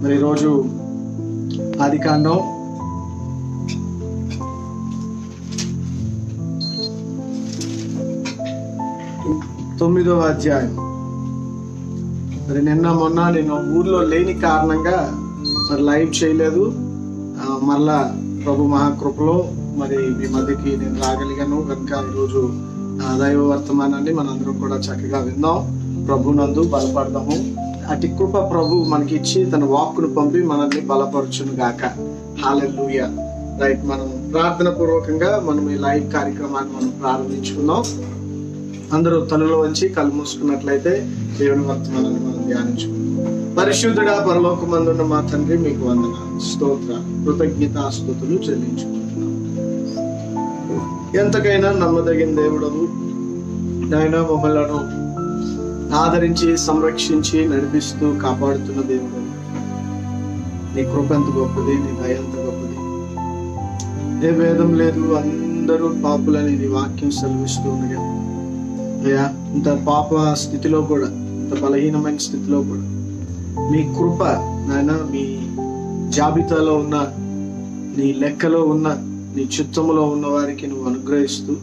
మరి ఈరోజు ఆదికాండం 9వ అధ్యాయం. మరి నిన్న మొన్న నేను ఊర్లో లేని కారణంగా మరి లైవ్ చేయలేదు. మళ్ళా ప్రభు మహాకృపలో మరి మీ మధ్యకి నేను రాగలిగాను కనుక ఈరోజు దైవ వర్తమానాన్ని మనందరం కూడా చక్కగా విందాం, ప్రభునందు బలపడదాము. అటు కృప ప్రభు మనకి ఇచ్చి తన వాక్కును పంపి మనల్ని బలపరచును గాక. హల్లెలూయా. రైట్, మనం ప్రార్థన పూర్వకంగా మనం ఈ లైవ్ కార్యక్రమాన్ని మనం ప్రారంభించుకుందాం. అందరూ తలలో వంచి కళ్ళు మూసుకున్నట్లయితే దేవుని వర్తమానాన్ని మనం ధ్యానించుకుందాం. పరిశుద్ధుడా పరలోకమందున్న మా తండ్రి, మీకు వందనాలు, స్తోత్ర, కృతజ్ఞతాస్తుతులు చెల్లించుకుంటున్నాం. ఎంతకైనా నమ్మదగిన దేవుడవు నాయన, మమ్మలను ఆదరించి సంరక్షించి నడిపిస్తూ కాపాడుతున్న దేవుడు. నీ కృప ఎంత గొప్పది, నీ దయ ఎంత గొప్పది. ఏ భేదం లేదు, అందరూ పాపులని నీ వాక్యం సెలవిస్తూ ఉండగా అయ్యా, ఇంత పాప స్థితిలో కూడా, ఇంత బలహీనమైన స్థితిలో కూడా మీ కృప నాయన, మీ జాబితాలో ఉన్న, నీ లెక్కలో ఉన్న, నీ చిత్తములో ఉన్న వారికి నువ్వు అనుగ్రహిస్తూ,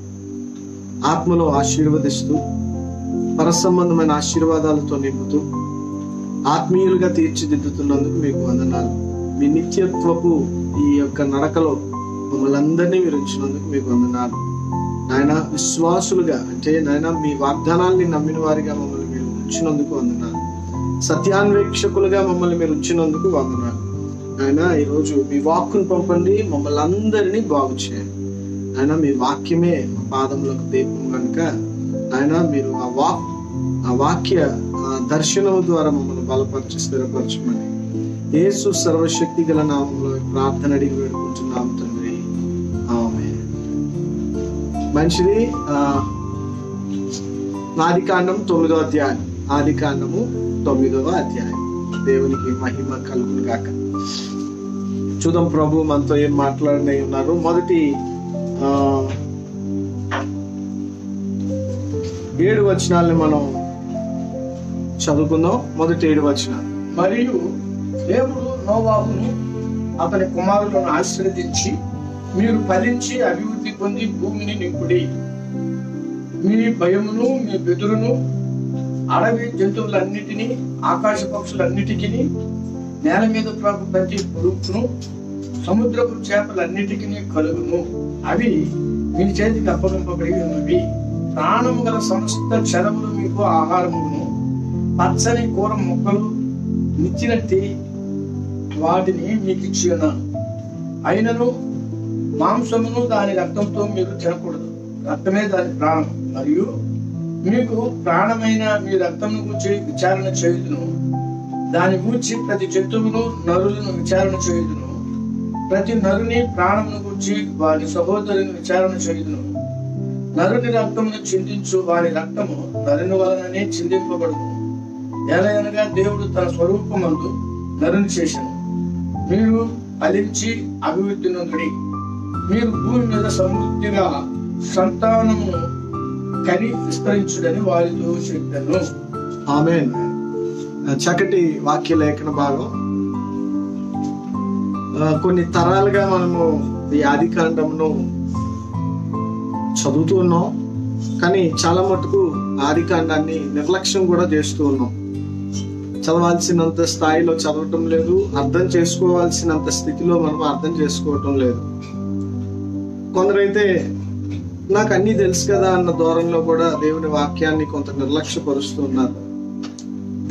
ఆత్మలో ఆశీర్వదిస్తూ, పరసంబంధమైన ఆశీర్వాదాలతో నింపుతూ, ఆత్మీయులుగా తీర్చిదిద్దుతున్నందుకు మీకు వందనాలు. మీ నిత్యత్వపు ఈ యొక్క నడకలో మమ్మల్ని అందరినీ మీరు ఉంచినందుకు మీకు వందనాలు. నాయన, విశ్వాసులుగా అంటే నాయన మీ వాగ్దానాల్ని నమ్మిన వారిగా మమ్మల్ని మీరు ఉంచినందుకు వందనాలు. సత్యాన్వేక్షకులుగా మమ్మల్ని మీరు ఉంచినందుకు వందనాలు. నాయన, ఈరోజు మీ వాక్కును పంపండి, మమ్మల్ని అందరినీ బాగు చేయండి. ఆయన మీ వాక్యమే మా పాదములకు దీపం కనుక ఆయన మీరు ఆ వాక్య దర్శనం ద్వారా మమ్మల్ని బలపరిచి స్థిరపరచమని యేసు సర్వశక్తి గల నామంలో ప్రార్థన అడిగి వేడుకుంటున్నాం తండ్రి, ఆమేన్. మంచిది. ఆదికాండం 9వ అధ్యాయం. ఆదికాండము 9వ అధ్యాయం. దేవునికి మహిమ కలుగును గాక. చూద్దాం ప్రభు మనతో ఏం మాట్లాడనే ఉన్నారు. మొదటి 7 వచనాలని మనం చదువుకుందాం. మొదటి 7 వచనాలు. మరియు దేవుడు నోవాహును అతని కుమారులను ఆశీర్వదించి, మీరు ఫలించి అభివృద్ధి పొంది భూమిని నింపుడి. మీ భయమును మీ బెదురును అడవి జంతువులన్నిటినీ, ఆకాశ పక్షులన్నిటికీ, నేల మీద ప్రాకు ప్రతి పురుగును, సముద్రపు చేపలన్నిటికీ కలుగును. అవి మీ చేతికి అప్పగింపబడి ఉన్నవి. ప్రాణము గల సమస్త క్షరములు మీకు ఆహారమును, పచ్చని కూర మొక్కలు నిచ్చినట్టి వాటిని మీకు ఇచ్చి ఉన్నాను. అయినను మాంసమును దాని రక్తంతో మీరు తినకూడదు. రక్తమే దాని ప్రాణం. మరియు మీకు ప్రాణమైన మీ రక్తమును గూర్చి విచారణ చేయుదును. దాని గూర్చి ప్రతి జంతువును నరులను విచారణ చేయుదును. ప్రతి నరుని ప్రాణమును గూర్చి వారి సహోదరుని విచారణ చేయుదును. నరుని రక్తమును చిందించు వారి రక్తము నరుని వలననే చిందింపబడును. ఎలయనగా దేవుడు తన స్వరూపమందు నరుని చేశాను. మీరు ఫలించి అభివృద్ధి నొందుడి. మీరు భూమి మీద సమృద్ధిగా సంతానమును కని విస్తరించుడని వారితో చెప్పాను. ఆమేన్. చక్కటి వాక్య లేఖన భాగం. కొన్ని తరాలుగా మనము ఈ ఆదికాండమును చదువుతూ ఉన్నాం, కానీ చాలా మటుకు ఆదికాండాన్ని నిర్లక్ష్యం కూడా చేస్తూ ఉన్నాం. చదవాల్సినంత స్థాయిలో చదవటం లేదు, అర్థం చేసుకోవాల్సినంత స్థితిలో మనం అర్థం చేసుకోవటం లేదు. కొందరైతే నాకు అన్నీ తెలుసు కదా అన్న ధోరణిలో కూడా దేవుని వాక్యాన్ని కొంత నిర్లక్ష్యపరుస్తూ ఉన్నారు.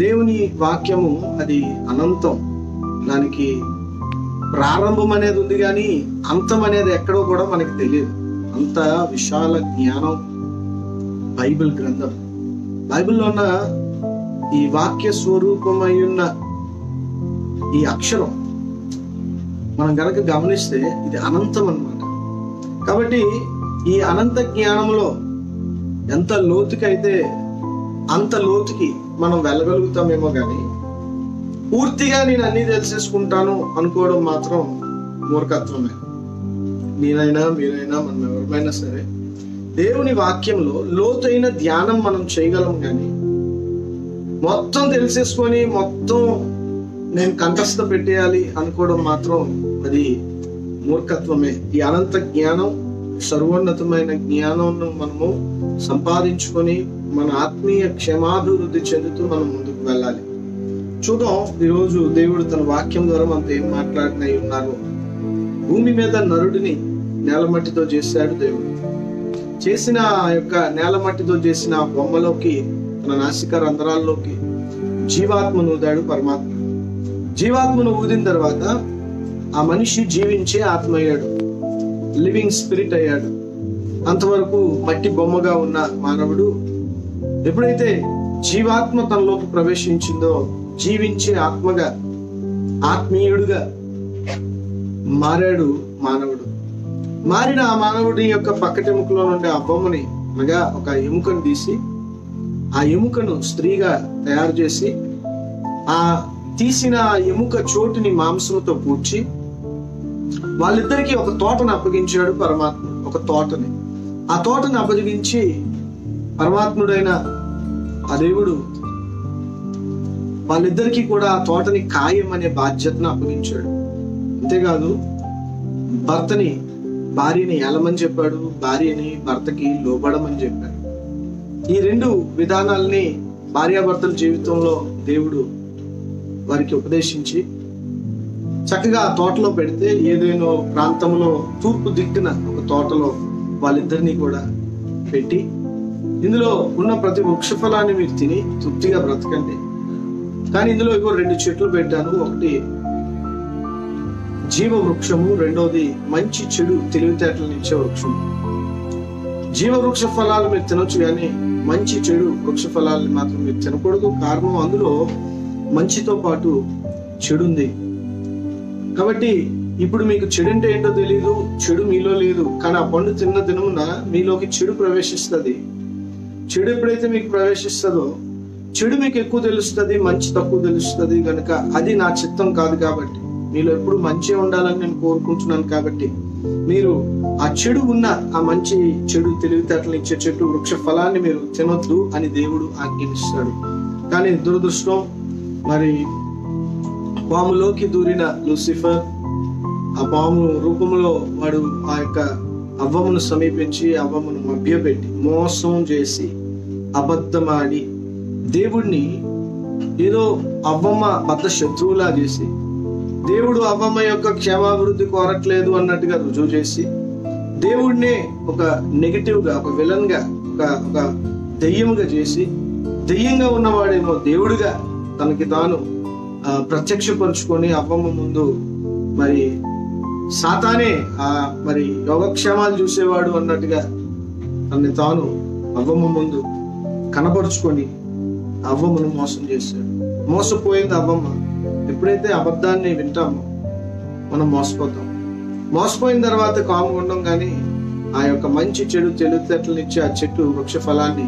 దేవుని వాక్యము అది అనంతం. దానికి ప్రారంభం అనేది ఉంది కానీ అంతం అనేది ఎక్కడో కూడా మనకి తెలియదు. అంత విశాల జ్ఞానం బైబిల్ గ్రంథం. బైబిల్లో ఉన్న ఈ వాక్య స్వరూపమై ఉన్న ఈ అక్షరం మనం గనక గమనిస్తే ఇది అనంతం అన్నమాట. కాబట్టి ఈ అనంత జ్ఞానంలో ఎంత లోతుకైతే అంత లోతుకి మనం వెళ్ళగలుగుతామేమో కానీ పూర్తిగా నేను అన్ని తెలిసేసుకుంటాను అనుకోవడం మాత్రం మూర్ఖత్వమే. నేనైనా మీరైనా మనం ఎవరిమైనా సరే దేవుని వాక్యంలో లోతైన ధ్యానం మనం చేయగలం కానీ మొత్తం తెలిసేసుకొని మొత్తం నేను కంఠస్థ పెట్టేయాలి అనుకోవడం మాత్రం అది మూర్ఖత్వమే. ఈ అనంత జ్ఞానం, సర్వోన్నతమైన జ్ఞానం మనము సంపాదించుకొని మన ఆత్మీయ క్షేమాభివృద్ధి చెందుతూ మనం ముందుకు వెళ్ళాలి. చూద్దాం ఈరోజు దేవుడు తన వాక్యం ద్వారా మనతో ఏం మాట్లాడినై ఉన్నారు. భూమి మీద నరుడిని నేలమట్టితో చేశాడు దేవుడు. చేసిన ఆ యొక్క నేలమట్టితో చేసిన బొమ్మలోకి, తన నాసిక రంధ్రాల్లోకి జీవాత్మను ఊదాడు పరమాత్మ. జీవాత్మను ఊదిన తర్వాత ఆ మనిషి జీవించే ఆత్మ అయ్యాడు, లివింగ్ స్పిరిట్ అయ్యాడు. అంతవరకు మట్టి బొమ్మగా ఉన్న మానవుడు ఎప్పుడైతే జీవాత్మ తనలోకి ప్రవేశించిందో జీవించే ఆత్మగా, ఆత్మీయుడుగా మారాడు మానవుడు. మారిన ఆ మానవుడి యొక్క పక్కటెముకలో నుండి ఆ బొమ్మని, అనగా ఒక ఎముకను తీసి ఆ ఎముకను స్త్రీగా తయారు చేసి ఆ తీసిన ఎముక చోటుని మాంసంతో పూడ్చి వాళ్ళిద్దరికి ఒక తోటను అప్పగించాడు పరమాత్మ. ఒక తోటని, ఆ తోటను అప్పగించి పరమాత్ముడైన ఆ దేవుడు వాళ్ళిద్దరికీ కూడా ఆ తోటని కాయమనే బాధ్యతను అప్పగించాడు. అంతేకాదు భర్తని భార్యని ఏలమని చెప్పాడు, భార్యని భర్తకి లోబడమని చెప్పాడు. ఈ రెండు విధానాలని భార్యాభర్తల జీవితంలో దేవుడు వారికి ఉపదేశించి చక్కగా ఆ తోటలో పెడితే, ఏదైనా ప్రాంతంలో తూర్పు దిక్కున ఒక తోటలో వాళ్ళిద్దరినీ కూడా పెట్టి, ఇందులో ఉన్న ప్రతి వృక్ష ఫలాన్ని మీరు తిని తృప్తిగా బ్రతకండి, కానీ ఇందులో ఇగో 2 చెట్లు పెట్టాను, ఒకటి జీవ వృక్షము, రెండోది మంచి చెడు తెలివితేటలను ఇచ్చే వృక్షము. జీవ వృక్ష ఫలాలు మీరు తినొచ్చు, కానీ మంచి చెడు వృక్ష ఫలాలను మాత్రం మీరు తినకూడదు. కారణం అందులో మంచితో పాటు చెడు ఉంది. కాబట్టి ఇప్పుడు మీకు చెడు అంటే ఏంటో తెలియదు, చెడు మీలో లేదు, కానీ ఆ పండు తిన్న దినమున మీలోకి చెడు ప్రవేశిస్తుంది. చెడు ఎప్పుడైతే మీకు ప్రవేశిస్తుందో చెడు మీకు ఎక్కువ తెలుస్తుంది, మంచి తక్కువ తెలుస్తుంది. కనుక అది నా చిత్తం కాదు. కాబట్టి మీలో ఎప్పుడు మంచి ఉండాలని నేను కోరుకుంటున్నాను. కాబట్టి మీరు ఆ చెడు ఉన్న ఆ మంచి చెడు తెలివితేటలు ఇచ్చే చెట్టు వృక్ష ఫలాన్ని మీరు తినొద్దు అని దేవుడు ఆజ్ఞాపిస్తాడు. కానీ దురదృష్టం, మరి పాములోకి దూరిన లూసిఫర్, ఆ పాము రూపంలో వాడు ఆ యొక్క అవ్వమును సమీపించి అవ్వమును మభ్యపెట్టి మోసం చేసి అబద్ధమాడి దేవుణ్ణి ఏదో అవ్వమ్మ బద్ద శత్రువులా చేసి, దేవుడు అవ్వమ్మ యొక్క క్షేమాభివృద్ధి కోరట్లేదు అన్నట్టుగా రుజువు చేసి, దేవుడినే ఒక నెగిటివ్ గా, ఒక విలన్ గా, ఒక దెయ్యముగా చేసి, దెయ్యంగా ఉన్నవాడేమో దేవుడిగా తనకి తాను ప్రత్యక్షపరుచుకొని అవ్వమ్మ ముందు మరి సాతానే మరి యోగక్షేమాలు చూసేవాడు అన్నట్టుగా తనని తాను అవ్వమ్మ ముందు కనపరుచుకొని అవ్వమ్మను మోసం చేశాడు. మోసపోయింది అవ్వమ్మ. ఎప్పుడైతే అబద్ధాన్ని వింటామో మనం మోసపోతాం. మోసపోయిన తర్వాత కాము ఉండం, కానీ ఆ యొక్క మంచి చెడు తెలివితేటలను ఇచ్చే ఆ చెట్టు వృక్ష ఫలాన్ని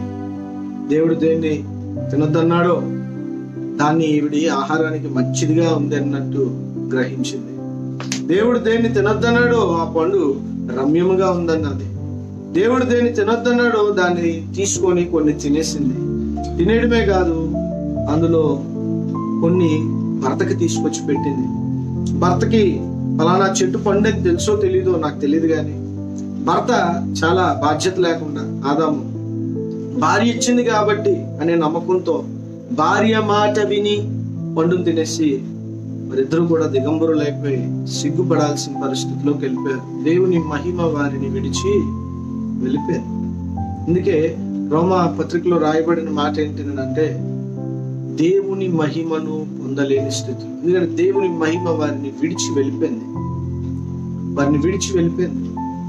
దేవుడు దేన్ని తినొద్దన్నాడో దాన్ని ఈవిడి ఆహారానికి మంచిదిగా ఉంది అన్నట్టు గ్రహించింది. దేవుడు దేన్ని తినొద్దన్నాడో ఆ పండు రమ్యముగా ఉందన్నది. దేవుడు దేన్ని తినొద్దన్నాడో దాన్ని తీసుకొని కొన్ని తినేసింది. తినేయడమే కాదు, అందులో కొన్ని భర్తకి తీసుకొచ్చి పెట్టింది. భర్తకి ఫలానా చెట్టు పండు తెలుసో తెలీదో నాకు తెలియదు, కానీ భర్త చాలా బాధ్యత లేకుండా ఆదాము భార్య ఇచ్చింది కాబట్టి అనే నమ్మకంతో భార్య మాట విని పండును తినేసి వారిద్దరూ కూడా దిగంబరులైపోయి సిగ్గుపడాల్సిన పరిస్థితిలోకి వెళ్ళిపోయారు. దేవుని మహిమ వారిని విడిచి వెళ్ళిపోయారు. అందుకే రోమా పత్రికలో రాయబడిన మాట ఏంటంటే దేవుని మహిమను పొందలేని స్థితి. ఎందుకంటే దేవుని మహిమ వారిని విడిచి వెళ్ళిపోయింది.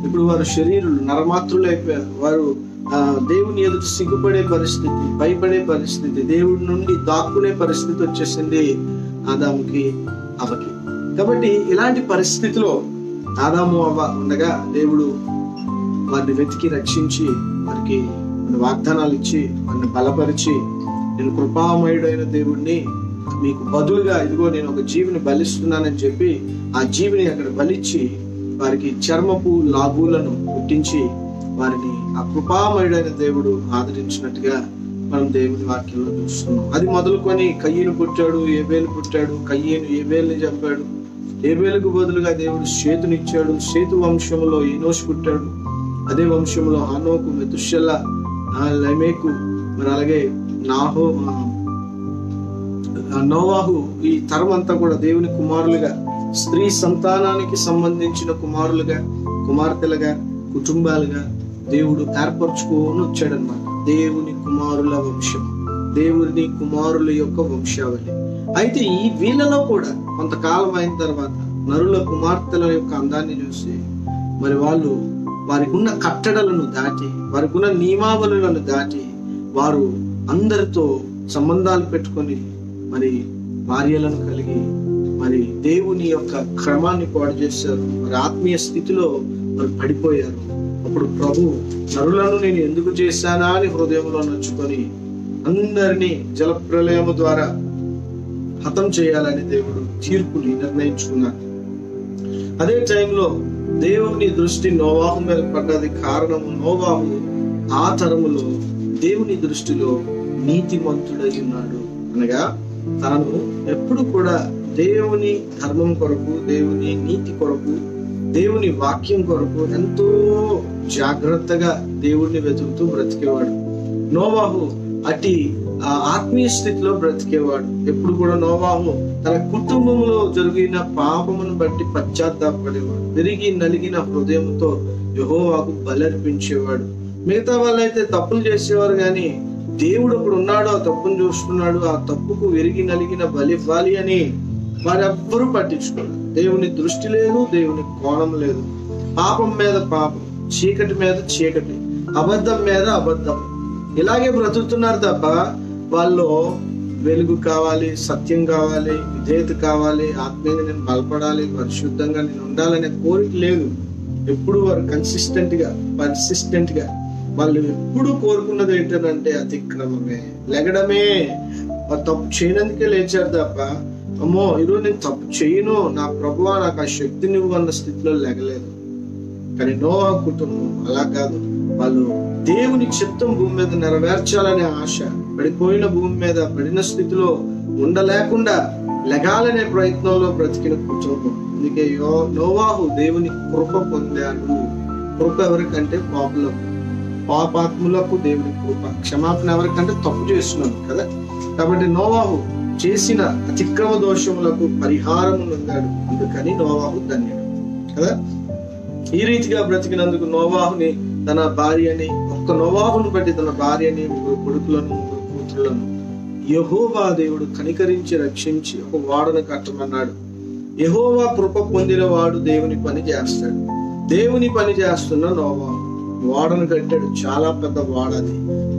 ఇప్పుడు వారు శరీరులు నరమాత్రులు అయిపోయారు. వారు దేవుని ఎదుట సిగ్గుపడే పరిస్థితి, భయపడే పరిస్థితి, దేవుడి నుండి దాక్కునే పరిస్థితి వచ్చేసింది ఆదాముకి, అవ్వకి. కాబట్టి ఇలాంటి పరిస్థితిలో ఆదాము అవ్వ ఉండగా దేవుడు వారిని వెతికి రక్షించి వారికి వాగ్దానాలు ఇచ్చి వారిని బలపరిచి, నేను కృపామయుడైన దేవుడిని, మీకు బదులుగా ఇదిగో నేను ఒక జీవిని బలిస్తున్నానని చెప్పి ఆ జీవిని అక్కడ బలిచ్చి వారికి చర్మపు లాభులను పుట్టించి వారిని ఆ కృపామయుడైన దేవుడు ఆదరించినట్టుగా మనం దేవుని వాక్యంలో చూస్తున్నాం. అది మొదలుకొని కయ్యను పుట్టాడు, ఏబేలు పుట్టాడు, కయ్యను ఏబేలుని చంపాడు, ఏబేలుకు బదులుగా దేవుడు షేతునిచ్చాడు, షేతు వంశంలో ఈనోషు పుట్టాడు, అదే వంశంలో హానోకు, మెతుషెల, లెమేకు, మరి అలాగే నోవాహు, ఈ తరం అంతా కూడా దేవుని కుమారులుగా, స్త్రీ సంతానానికి సంబంధించిన కుమారులుగా, కుమార్తెలుగా, కుటుంబాలుగా దేవుడు ఏర్పరచుకొని వచ్చాడనమాట. దేవుని కుమారుల వంశం, దేవుని కుమారుల యొక్క వంశావళి. అయితే ఈ వీళ్ళలో కూడా కొంతకాలం అయిన తర్వాత నరుల కుమార్తెల యొక్క అందాన్ని చూసి మరి వాళ్ళు వారికి ఉన్న కట్టడలను దాటి, వారికి ఉన్న నియమావళులను దాటి వారు అందరితో సంబంధాలు పెట్టుకొని మరి భార్యలను కలిగి మరి దేవుని యొక్క క్రమాన్ని పాడు చేశారు. మరి ఆత్మీయ స్థితిలో మరి పడిపోయారు. అప్పుడు ప్రభు నరులను నేను ఎందుకు చేశానా అని హృదయంలో నొచ్చుకొని అందరినీ జలప్రలయము ద్వారా హతం చేయాలని దేవుడు తీర్పుని నిర్ణయించుకున్నాడు. అదే టైంలో దేవుని దృష్టి నోవాహు మీద పడ్డది. కారణము నోవాహు ఆ తరములో దేవుని దృష్టిలో నీతిమంతుడై ఉన్నాడు. అనగా తాను ఎప్పుడు కూడా దేవుని ధర్మం కొరకు, దేవుని నీతి కొరకు, దేవుని వాక్యం కొరకు ఎంతో జాగ్రత్తగా దేవుడిని వెతుకుతూ బ్రతికేవాడు. నోవాహు అతి ఆత్మీయ స్థితిలో బ్రతికేవాడు. ఎప్పుడు కూడా నోవాహు తన కుటుంబంలో జరిగిన పాపమును బట్టి పశ్చాత్తాపడేవాడు. తిరిగి నలిగిన హృదయంతో యెహోవాకు బలర్పించేవాడు. మిగతా వాళ్ళైతే తప్పులు చేసేవారు, కానీ దేవుడు అప్పుడు ఉన్నాడు, ఆ తప్పును చూస్తున్నాడు, ఆ తప్పుకు విరిగి నలిగిన బలి ఇవ్వాలి అని వారెవ్వరూ పట్టించుకోరు. దేవుని దృష్టి లేదు, దేవుని కోణం లేదు. పాపం మీద పాపం, చీకటి మీద చీకటి, అబద్ధం మీద అబద్ధం, ఇలాగే బ్రతుకుతున్నారు తప్ప వాళ్ళు వెలుగు కావాలి, సత్యం కావాలి, విధేయత కావాలి, ఆత్మీయంగా నేను బలపడాలి, పరిశుద్ధంగా నేను ఉండాలనే కోరిక లేదు. ఎప్పుడు వారు పర్సిస్టెంట్ గా వాళ్ళు ఎప్పుడు కోరుకున్నది ఏంటంటే అతిక్రమమే, లెగడమే. వారు తప్పు చేయనందుకే లేచారు తప్ప అమ్మో ఈరోజు నేను తప్పు చేయను, నా ప్రభువా నాకు ఆ శక్తిని అన్న స్థితిలో లెగలేదు. కానీ నోవా కుటుంబం అలా కాదు. వాళ్ళు దేవుని చిత్తం భూమి మీద నెరవేర్చాలనే ఆశ, పడిపోయిన భూమి మీద పడిన స్థితిలో ఉండలేకుండా లెగాలనే ప్రయత్నంలో బ్రతికిన కుటుంబం. అందుకే నోవాహు దేవుని కృప పొందాడు. కృప ఎవరికంటే పాపాత్ములకు దేవుని కృప, క్షమాపణ ఎవరికంటే తప్పు చేస్తున్నాడు కదా. కాబట్టి నోవాహు చేసిన అతిక్రమ దోషములకు పరిహారం పొందాడు. అందుకని నోవాహు ధన్యుడు కదా. ఈ రీతిగా బ్రతికినందుకు నోవాహుని, తన భార్యని, ఒక్క నోవాహును బట్టి తన భార్యని, 3 కొడుకులను, 3 కూతురులను యెహోవా దేవుడు కనికరించి రక్షించి ఒక ఓడను కట్టమన్నాడు. యెహోవా కృప పొందిన వాడు దేవుని పని చేస్తాడు. దేవుని పని చేస్తున్న నోవాహు ఓడను కట్టాడు. చాలా పెద్ద ఓడ అది.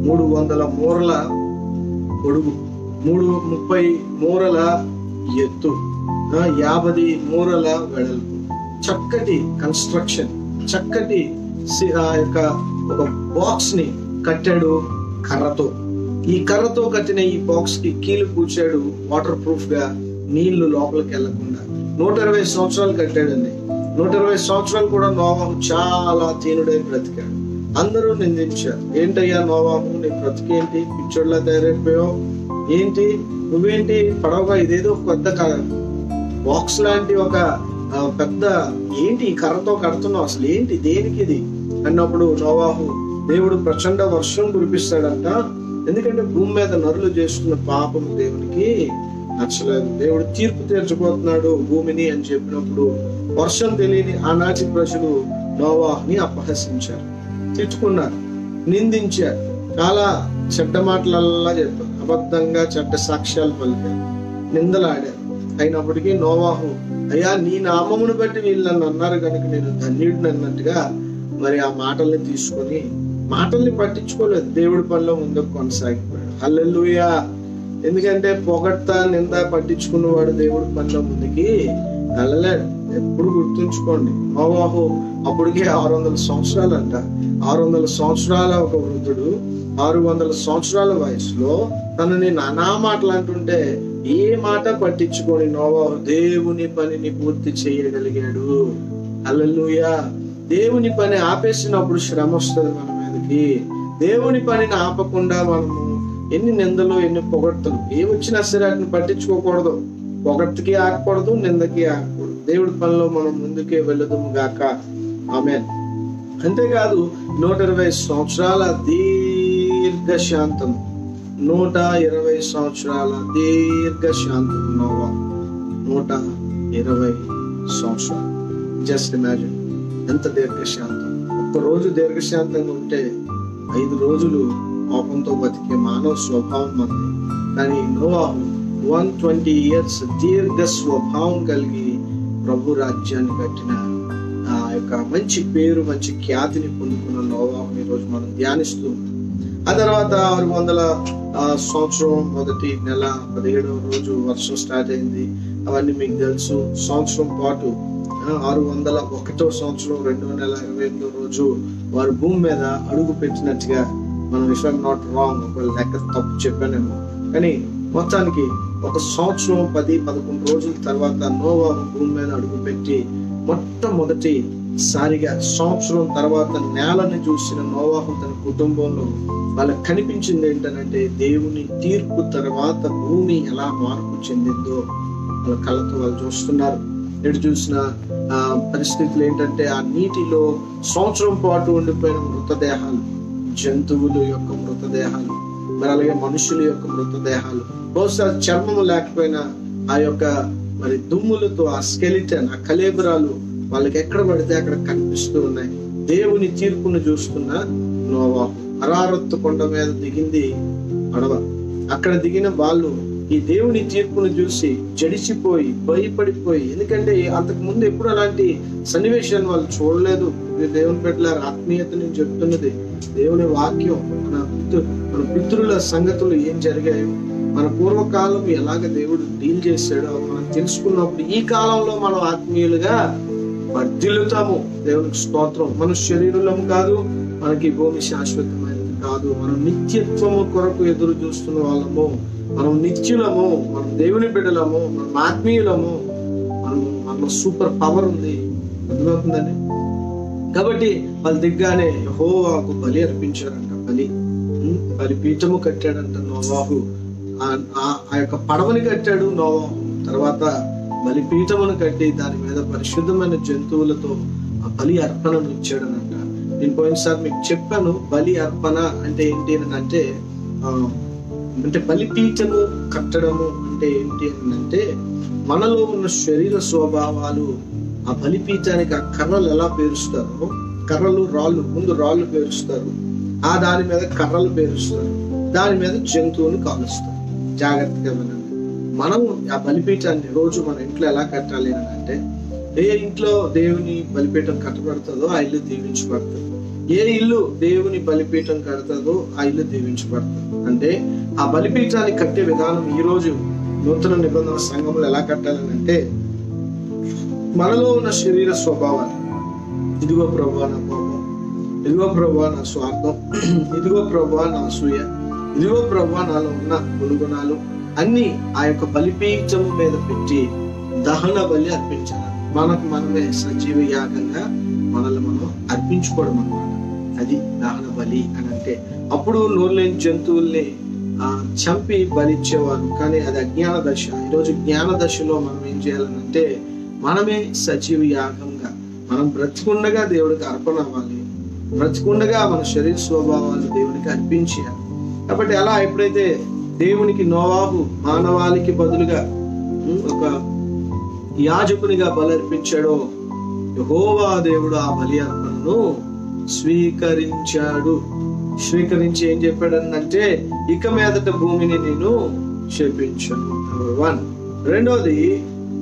300 మూరల పొడుగు, 30 మూరల ఎత్తు, 50 మూరల వెడల్పు. చక్కటి కన్స్ట్రక్షన్, చక్కటి ఒక బాక్స్ ని కట్టాడు కర్రతో. ఈ కర్రతో కట్టిన ఈ బాక్స్ కి కీలు కూర్చాడు, వాటర్ ప్రూఫ్ గా, నీళ్లు లోపలికి వెళ్లకుండా. 120 సంవత్సరాలు కట్టాడండి. 120 సంవత్సరాలు కూడా నోవాహు చాలా తీనుడై బ్రతికాడు. అందరూ నిందించారు. ఏంటయ్యా నోవాహు, నీ బ్రతికేంటి, పిచ్చోడ్లా తయారైపోయావు, ఏంటి నువ్వేంటి పడవగా ఇదేదో పెద్ద బాక్స్ లాంటి ఒక పెద్ద ఏంటి కర్రతో కడుతున్నావు, అసలు ఏంటి, దేనికి ఇది అన్నప్పుడు నోవాహు దేవుడు ప్రచండ వర్షం కురిపిస్తాడంట. ఎందుకంటే భూమి మీద నరులు చేస్తున్న పాపం దేవునికి నచ్చలేదు. దేవుడు తీర్పు తీర్చబోతున్నాడు భూమిని అని చెప్పినప్పుడు వర్షం తెలియని ఆనాటి ప్రజలు నోవాహుని అపహసించారు, తిట్టుకున్నారు, నిందించారు, చాలా చెడ్డ మాటలల్లా చెప్పారు, అబద్ధంగా చెడ్డ సాక్ష్యాలు పలికారు, నిందలాడారు. అయినప్పటికీ నోవాహు అయ్యా నీ నామమును బట్టి వీళ్ళు నన్ను అన్నారు కనుక నేను ధన్యుడిని అన్నట్టుగా మరి ఆ మాటల్ని తీసుకొని మాటల్ని పట్టించుకోలేదు, దేవుడి పనిలో ముందుకు కొనసాగిపోయాడు. హల్లెలూయా. ఎందుకంటే పొగడ్తా నింద పట్టించుకున్నవాడు దేవుడి పనిలో ముందుకి వెళ్ళలేడు. ఎప్పుడు గుర్తుంచుకోండి, నోవాహు అప్పటికే 600 సంవత్సరాలు అంట. 600 సంవత్సరాల ఒక వృద్ధుడు 600 సంవత్సరాల వయసులో తనని నానా మాటలు అంటుంటే ఏ మాట పట్టించుకొని నోవాహు దేవుని పనిని పూర్తి చేయగలిగాడు. హల్లెలూయా. దేవుని పని ఆపేసినప్పుడు శ్రమ వస్తుంది మన మీదకి. దేవుని పనిని ఆపకుండా మనము ఎన్ని నిందలు, ఎన్ని పొగడ్తలు, ఏమొచ్చినా సరే వాటిని పట్టించుకోకూడదు. పొగడ్తకి ఆగకూడదు, నిందకి ఆగకూడదు. దేవుడి పనిలో మనం ముందుకే వెళ్ళదుము గాక. ఆమేన్. అంతేకాదు 120 సంవత్సరాల దీర్ఘశాంతం, 120 సంవత్సరాల దీర్ఘశాంతం నోవా. 120 సంవత్సరాలు. జస్ట్ ఇమాజిన్ ఎంత దీర్ఘశాంతం. ఒక్కరోజు దీర్ఘశాంతంగా ఉంటే 5 రోజులు కోపంతో బతికే మానవ స్వభావం మనది. కానీ నోవాహు 120 years దీర్ఘ స్వభావం కలిగి ప్రభు రాజ్యాన్ని కట్టిన ఆ యొక్క మంచి పేరు, మంచి ఖ్యాతిని పొందుకున్న నోవాహుని ఈరోజు మనం ధ్యానిస్తూ, ఆ తర్వాత 600 సంవత్సరం మొదటి నెల 17వ రోజు వర్షం స్టార్ట్ అయింది. అవన్నీ మీకు తెలుసు. సంవత్సరం పాటు 601వ సంవత్సరం 2వ నెల 28వ రోజు వారు భూమి మీద అడుగు పెట్టినట్టుగా మనం, ఇఫ్ ఐఎమ్ నాట్ రాంగ్, ఒక లెక్క తప్పు చెప్పానేమో, కానీ మొత్తానికి ఒక సంవత్సరం 10-11 రోజుల తర్వాత నోవాహు భూమి మీద అడుగు పెట్టి మొట్టమొదటిసారిగా సంవత్సరం తర్వాత నేలని చూసిన నోవాహు తన కుటుంబంలో వాళ్ళకి కనిపించింది ఏంటనంటే, దేవుని తీర్పు తర్వాత భూమి ఎలా మార్పు చెందిందో వాళ్ళ కళ్ళతో వాళ్ళు చూస్తున్నారు. ఎటు చూసిన పరిస్థితులు ఏంటంటే, ఆ నీటిలో సంవత్సరం పాటు ఉండిపోయిన మృతదేహాలు, జంతువుల యొక్క మృతదేహాలు, మరి అలాగే మనుషుల యొక్క మృతదేహాలు, బహుశా చర్మము లేకపోయినా ఆ యొక్క మరి దుమ్ములతో ఆ స్కెలిటన్, ఆ కళేబరాలు వాళ్ళకి ఎక్కడ పడితే అక్కడ కనిపిస్తూ ఉన్నాయి. దేవుని తీర్పును చూస్తున్న నోవాహు అరారత్తు కొండ మీద దిగింది పడవ. అక్కడ దిగిన వాళ్ళు ఈ దేవుని తీర్పును చూసి జడిసిపోయి భయపడిపోయి, ఎందుకంటే అంతకు ముందు ఎప్పుడు అలాంటి సన్నివేశాన్ని వాళ్ళు చూడలేదు. దేవుని బిడ్డలారా, ఆత్మీయత నేను చెప్తున్నది, దేవుని వాక్యం, మన పితరుల సంగతులు ఏం జరిగాయో, మన పూర్వకాలం ఎలాగ దేవుడు డీల్ చేశాడో మనం తెలుసుకున్నప్పుడు ఈ కాలంలో మనం ఆత్మీయులుగా వర్ధిల్లుతాము. దేవునికి స్తోత్రం. మనం శరీరులము కాదు, మనకి భూమి శాశ్వతమైనది కాదు, మనం నిత్యత్వము కొరకు ఎదురు చూస్తున్న వాళ్ళము, మనం నిత్యులము, మనం దేవుని బిడ్డలము, మనం ఆత్మీయులము, మనలో సూపర్ పవర్ ఉంది. అర్థమవుతుందండి. కాబట్టి వాళ్ళు దిగ్గానే యెహోవాకు బలి అర్పించారంట. బలిపీఠము కట్టాడంట నోవాహు. ఆ యొక్క పడవని కట్టాడు నోవాహు. తర్వాత బలిపీఠమును కట్టి దాని మీద పరిశుద్ధమైన జంతువులతో ఆ బలి అర్పణను ఇచ్చాడనంట. నేను పోయినసారి మీకు చెప్పాను, బలి అర్పణ అంటే ఏంటి అని అంటే బలిపీఠము కట్టడము అంటే ఏంటి అని అంటే, మనలో ఉన్న శరీర స్వభావాలు ఆ బలిపీఠానికి ఆ కర్రలు ఎలా పేరుస్తారో, కర్రలు రాళ్ళు, ముందు రాళ్ళు పేరుస్తారు, ఆ దాని మీద కర్రలు పేరుస్తారు, దాని మీద జంతువుని కాలుస్తారు. జాగ్రత్తగా వినండి. మనం ఆ బలిపీఠాన్ని రోజు మన ఇంట్లో ఎలా కట్టాలి అని అంటే, ఏ ఇంట్లో దేవుని బలిపీఠం కట్టబడుతుందో ఆ ఇల్లు దీవించబడుతుంది. ఏ ఇల్లు దేవుని బలిపీఠం కడతాదో ఆ ఇల్లు దీవించబడుతుంది. అంటే ఆ బలిపీఠాన్ని కట్టే విధానం ఈ రోజు నూతన నిబంధన సంఘంలో ఎలా కట్టాలని అంటే, మనలో ఉన్న శరీర స్వభావాన్ని, ఇదిగో ప్రభువా నా కోపం, ఇదిగో ప్రభువా నా స్వార్థం, ఇదిగో ప్రభువా నా అసూయ, ఇదిగో ప్రభువా నాలో ఉన్న గుణగుణాలు అన్ని ఆ యొక్క బలిపీఠము మీద పెట్టి దహన బలి అర్పించాలి. మనకు మనమే సజీవ యాగంగా మనల్ని మనం అర్పించుకోవడం అన్నమాట. అది దహన బలి అని అంటే. అప్పుడు నోరులేని జంతువుల్ని చంపి బలిచ్చేవారు, కానీ అది అజ్ఞాన దశ. ఈరోజు జ్ఞాన దశలో మనం ఏం చేయాలనంటే, మనమే సజీవ యాగంగా, మనం బ్రతికుండగా దేవుడికి అర్పణ అవ్వాలి, బ్రతికుండగా మన శరీర స్వభావాలు దేవునికి అర్పించాలి. కాబట్టి అలా ఎప్పుడైతే దేవునికి నోవాహు మానవాళికి బదులుగా ఒక యాజకునిగా బలి అర్పించాడో, యెహోవా దేవుడు ఆ బలి అర్పణను స్వీకరించాడు. స్వీకరించి ఏం చెప్పాడనంటే, ఇక మీదట భూమిని నేను శపించను. నెంబర్ 1. రెండోది,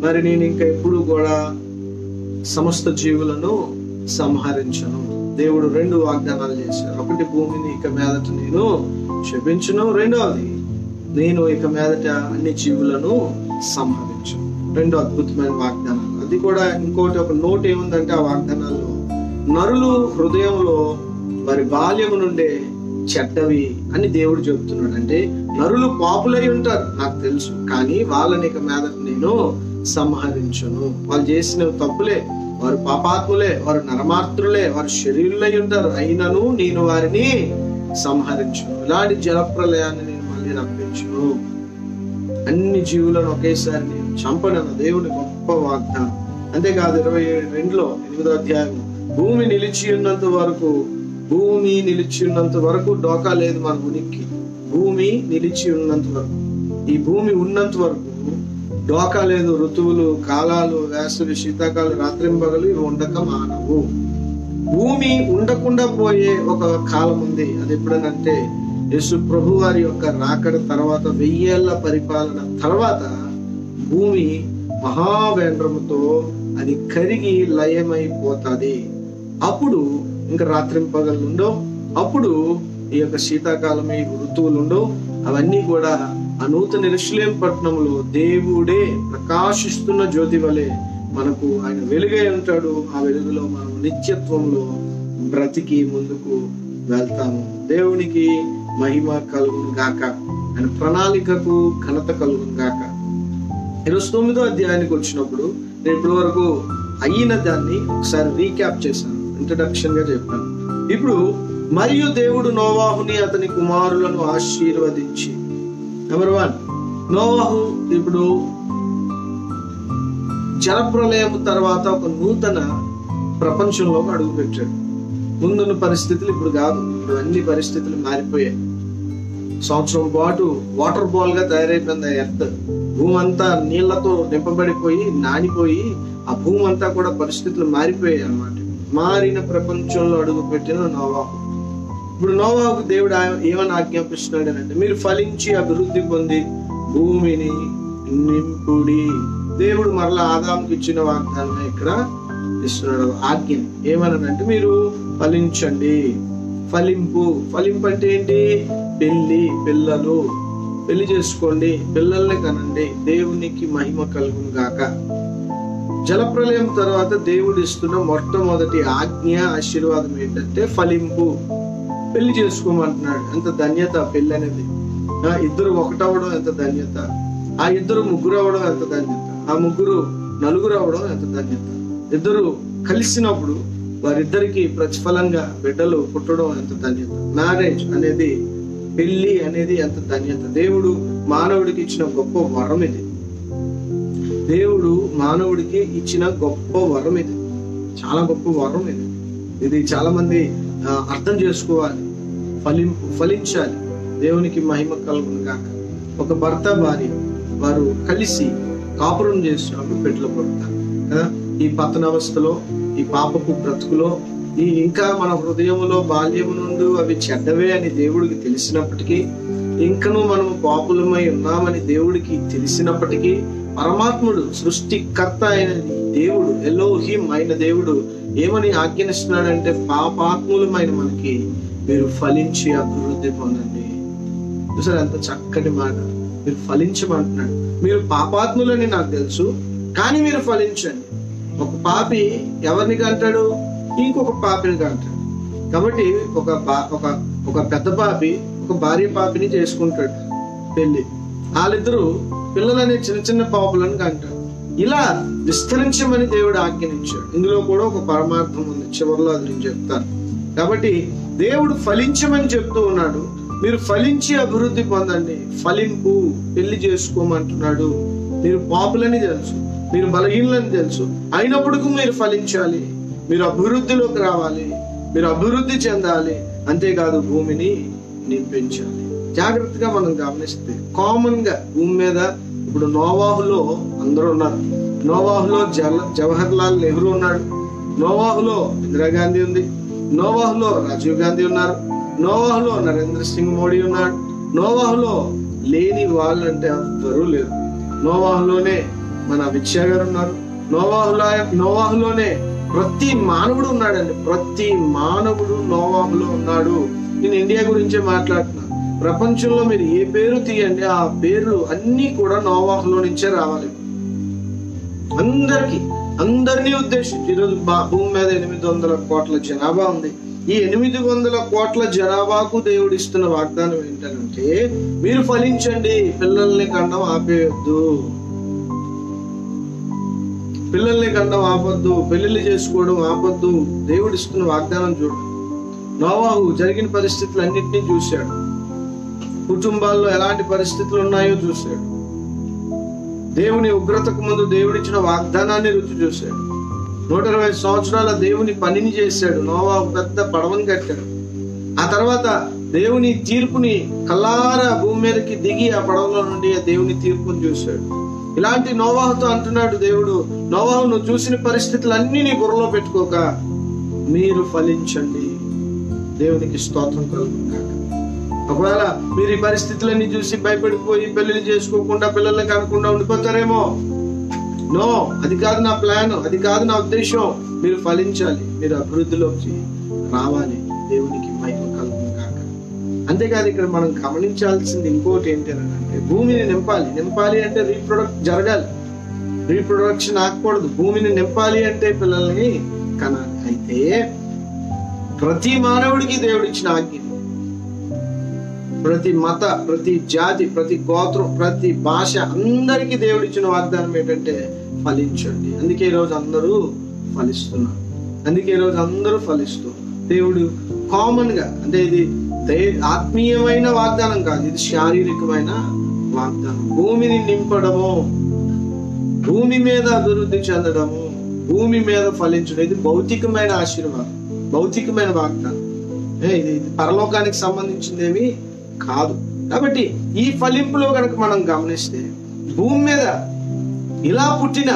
మరి నేను ఇంకా ఎప్పుడు కూడా సమస్త జీవులను సంహరించను. దేవుడు 2 వాగ్దానాలు చేశారు. ఒకటి, భూమిని ఇక మీదట నేను శపించను. రెండవది, నేను ఇక మీదట అన్ని జీవులను సంహరించను. 2 అద్భుతమైన వాగ్దానాలు. అది కూడా ఇంకోటి, ఒక నోట్ ఏముందంటే ఆ వాగ్దానాల్లో, నరులు హృదయంలో వారి బాల్యము నుండే చెడ్డవి అని దేవుడు చెబుతున్నాడు. అంటే నరులు పాపులై ఉంటారు, నాకు తెలుసు, కానీ వాళ్ళని ఇక మీదట నేను సంహరించను. వాళ్ళు చేసిన తప్పులే, వారు పాపాత్ములే, వారు నరమాత్రులే, వారు శరీరులై ఉంటారు, అయినను నేను వారిని సంహరించను. ఇలాంటి జలప్రలయాన్ని నేను మళ్ళీ రప్పించును. అన్ని జీవులను ఒకేసారి నేను చంపనన్న దేవుని గొప్ప వాగ్దానం. అంతేకాదు 27:2 8వ అధ్యాయం, భూమి నిలిచి ఉన్నంత వరకు డోకా లేదు మన ఉనికి. భూమి నిలిచి ఉన్నంత వరకు, ఈ భూమి ఉన్నంత వరకు డోకా లేదు. ఋతువులు, కాలాలు, వేసవి, శీతాకాలం, రాత్రింబగలు ఇవి ఉండక మానవు. భూమి ఉండకుండా పోయే ఒక కాలం ఉంది. అది ఎప్పుడనంటే యేసు ప్రభు వారి యొక్క రాకడ తర్వాత 1000 ఏళ్ల పరిపాలన తర్వాత భూమి మహావేంద్రముతో అది కరిగి లయమైపోతుంది. అప్పుడు ఇంకా రాత్రింపగలు ఉండవు. అప్పుడు ఈ యొక్క శీతాకాలం, ఈ ఋతువులు ఉండవు. అవన్నీ కూడా ఆ నూతన యెరూషలేము పట్టణంలో దేవుడే ప్రకాశిస్తున్న జ్యోతి వలె మనకు ఆయన వెలుగై ఉంటాడు. ఆ వెలుగులో మనం నిత్యత్వంలో బ్రతికి ముందుకు వెళ్తాము. దేవునికి మహిమ కలుగును గాక, ఆయన ప్రణాళికకు ఘనత కలుగును గాక. 29వ అధ్యాయానికి వచ్చినప్పుడు నేను ఇప్పటి వరకు అయిన దాన్ని ఒకసారి రీక్యాప్ చేశాను, ఇంట్రడక్షన్ గా చెప్పాను. ఇప్పుడు మరియు దేవుడు నోవాహుని అతని కుమారులను ఆశీర్వదించి, నెంబర్ 1, నోవాహు ఇప్పుడు జలప్రలయం తర్వాత ఒక నూతన ప్రపంచంలోకి అడుగు పెట్టాడు. ముందున్న పరిస్థితులు ఇప్పుడు కాదు, ఇప్పుడు అన్ని పరిస్థితులు మారిపోయాయి. సంవత్సరం పాటు వాటర్ బాల్ గా తయారైపోయింది ఎర్త్. భూమి అంతా నీళ్లతో నింపబడిపోయి నానిపోయి ఆ భూమి అంతా కూడా పరిస్థితులు మారిపోయాయి అన్నమాట. మారిన ప్రపంచంలో అడుగు పెట్టిన నోవాహు. ఇప్పుడు నోవాహుకు దేవుడు ఏమని ఆజ్ఞాపిస్తున్నాడు అంటే, మీరు ఫలించి అభివృద్ధి పొంది భూమిని నింపుడి. దేవుడు మరలా ఆదాముకి ఇచ్చిన వాగ్దానం ఇక్కడ ఇస్తున్నాడు ఆజ్ఞ. ఏమనంటే మీరు ఫలించండి. ఫలింపు అంటే ఏంటి? పిల్లలు పెళ్లి చేసుకోండి, పిల్లల్ని కనండి, దేవునికి మహిమ కలుగును గాక. జలప్రలయం తర్వాత దేవుడు ఇస్తున్న మొట్టమొదటి ఆజ్ఞ, ఆశీర్వాదం ఏంటంటే ఫలింపు, పెళ్లి చేసుకోమంటున్నాడు. ఎంత ధన్యత పెళ్లి అనేది. ఇద్దరు ఒకటవడం ఎంత ధన్యత, ఆ ఇద్దరు ముగ్గురు అవడం ఎంత ధన్యత, ఆ ముగ్గురు నలుగురు అవడం ఎంత ధన్యత. ఇద్దరు కలిసినప్పుడు వారిద్దరికి ప్రతిఫలంగా బిడ్డలు పుట్టడం ఎంత ధన్యత. మ్యారేజ్ అనేది, పెళ్లి అనేది ఎంత ధన్యత. దేవుడు మానవుడికి ఇచ్చిన గొప్ప వరం ఇది. దేవుడు మానవుడికి ఇచ్చిన గొప్ప వరం ఇది, చాలా గొప్ప వరం ఇది. ఇది చాలా మంది అర్థం చేసుకోవాలి. ఫలించాలి, దేవునికి మహిమ కలుగును గాక. ఒక భర్త భార్య వారు కలిసి కాపురం చేసినప్పుడు బిడ్డలు పుడతారు కదా. ఈ పతనావస్థలో, ఈ పాపపు బ్రతుకులో, ఈ ఇంకా మన హృదయంలో బాల్యము నుండి అవి చెడ్డవే అని దేవుడికి తెలిసినప్పటికీ, ఇంకను మనము పాపులమై ఉన్నామని దేవుడికి తెలిసినప్పటికీ, పరమాత్ముడు సృష్టికర్త అయిన దేవుడు, ఎలోహిం అయిన దేవుడు ఏమని ఆజ్ఞానిస్తున్నాడంటే, పాపాత్ములమైన మనకి మీరు ఫలించి అభివృద్ధి పొందండి. చూసారు ఎంత చక్కటి మాట. మీరు ఫలించమంటున్నాడు. మీరు పాపాత్ములని నాకు తెలుసు, కానీ మీరు ఫలించండి. ఒక పాపి ఎవరిని కంటాడు? ఇంకొక పాపిని కంటాడు. కాబట్టి ఒక పెద్ద పాపి ఒక భార్య పాపిని చేసుకుంటాడు పెళ్లి. వాళ్ళిద్దరూ పిల్లలనే చిన్న చిన్న పాపులను కంటాడు. ఇలా విస్తరించమని దేవుడు ఆజ్ఞానించాడు. ఇందులో కూడా ఒక పరమార్థం ఉంది, చివరిలో అది నేను చెప్తాను. కాబట్టి దేవుడు ఫలించమని చెప్తూ ఉన్నాడు. మీరు ఫలించి అభివృద్ధి పొందండి. ఫలింపు, పెళ్లి చేసుకోమంటున్నాడు. మీరు పాపులని తెలుసు, మీరు బలహీనలని తెలుసు, అయినప్పటికీ మీరు ఫలించాలి, మీరు అభివృద్ధిలోకి రావాలి, మీరు అభివృద్ధి చెందాలి. అంతేకాదు భూమిని నింపించాలి. జాగ్రత్తగా మనం గమనిస్తే కామన్ గా భూమి మీద ఇప్పుడు నోవాహులో అందరూ ఉన్నారు. నోవాహులో జవహర్లాల్ నెహ్రూ ఉన్నాడు, నోవాహులో ఇందిరాగాంధీ ఉంది, నోవాహులో రాజీవ్ గాంధీ ఉన్నారు, నోవాహులో నరేంద్ర సింగ్ మోడీ ఉన్నాడు. నోవాహులో లేని వాళ్ళంటే ఎవ్వరూ లేరు. నోవాహులోనే మన అమిత్ షా గారు ఉన్నారు. నోవాహులోనే ప్రతి మానవుడు ఉన్నాడండి. ప్రతి మానవుడు నోవాహులో ఉన్నాడు. నేను ఇండియా గురించే మాట్లాడుతున్నాను. ప్రపంచంలో మీరు ఏ పేరు తీయండి, ఆ పేర్లు అన్ని కూడా నోవాహులో నుంచే రావాలి. అందరినీ ఉద్దేశించి ఈరోజు భూమి మీద 800 కోట్ల జనాభా ఉంది. ఈ 800 కోట్ల జనాభాకు దేవుడు ఇస్తున్న వాగ్దానం ఏంటంటే, మీరు ఫలించండి, పిల్లల్ని కండం ఆపేయొద్దు, పిల్లల్ని కండం ఆపొద్దు, పెళ్లిళ్ళు చేసుకోవడం ఆపొద్దు. దేవుడు ఇస్తున్న వాగ్దానం చూడు. నోవాహు జరిగిన పరిస్థితులు అన్నింటినీ చూశాడు. కుటుంబాల్లో ఎలాంటి పరిస్థితులు ఉన్నాయో చూశాడు. దేవుని ఉగ్రతకు ముందు దేవుడిచ్చిన వాగ్దానాన్ని రుచి చూశాడు. 120 సంవత్సరాల దేవుని పనిని చేశాడు. నోవాహు పెద్ద పడవని కట్టాడు. ఆ తర్వాత దేవుని తీర్పుని కల్లారా భూమి మీదకి దిగి ఆ పడవలో నుండి ఆ దేవుని తీర్పుని చూశాడు. ఇలాంటి నోవాహుతో అంటున్నాడు దేవుడు, నోవాహు, నువ్వు చూసిన పరిస్థితులన్నీ నీ బుర్రలో పెట్టుకోక మీరు ఫలించండి. దేవునికి స్తోత్రం కలుగుతుంది. ఒకవేళ మీరు ఈ పరిస్థితులన్నీ చూసి భయపడిపోయి పెళ్లి చేసుకోకుండా పిల్లల్ని కనకుండా ఉండిపోతారేమో. నో, అది కాదు నా ప్లాన్, అది కాదు నా ఉద్దేశం. మీరు ఫలించాలి, మీరు అభివృద్ధిలోకి రావాలి. దేవునికి మహిమ కలుగును కాక. అంతేకాదు ఇక్కడ మనం గమనించాల్సింది ఇంకోటి ఏంటి అంటే, భూమిని నింపాలి అంటే జరగాలి. రీప్రొడక్షన్ ఆగకూడదు. భూమిని నింపాలి అంటే పిల్లల్ని కనాలి. అయితే ప్రతి మానవుడికి దేవుడిచ్చిన ఆజ్ఞ, ప్రతి మత, ప్రతి జాతి, ప్రతి గోత్రం, ప్రతి భాష, అందరికీ దేవుడిచ్చిన వాగ్దానం ఏంటంటే ఫలించండి. అందుకే ఈరోజు అందరూ ఫలిస్తున్నారు. దేవుడు కామన్ గా, అంటే ఇది ఆత్మీయమైన వాగ్దానం కాదు, ఇది శారీరకమైన వాగ్దానం. భూమిని నింపడము, భూమి మీద అభివృద్ధి చెందడము, భూమి మీద ఫలించడం, ఇది భౌతికమైన ఆశీర్వాదం, భౌతికమైన వాగ్దానం. ఇది పరలోకానికి సంబంధించిందేమి కాదు. కాబట్టి ఈ ఫలింపులో కనుక మనం గమనిస్తే, భూమి మీద ఇలా పుట్టిన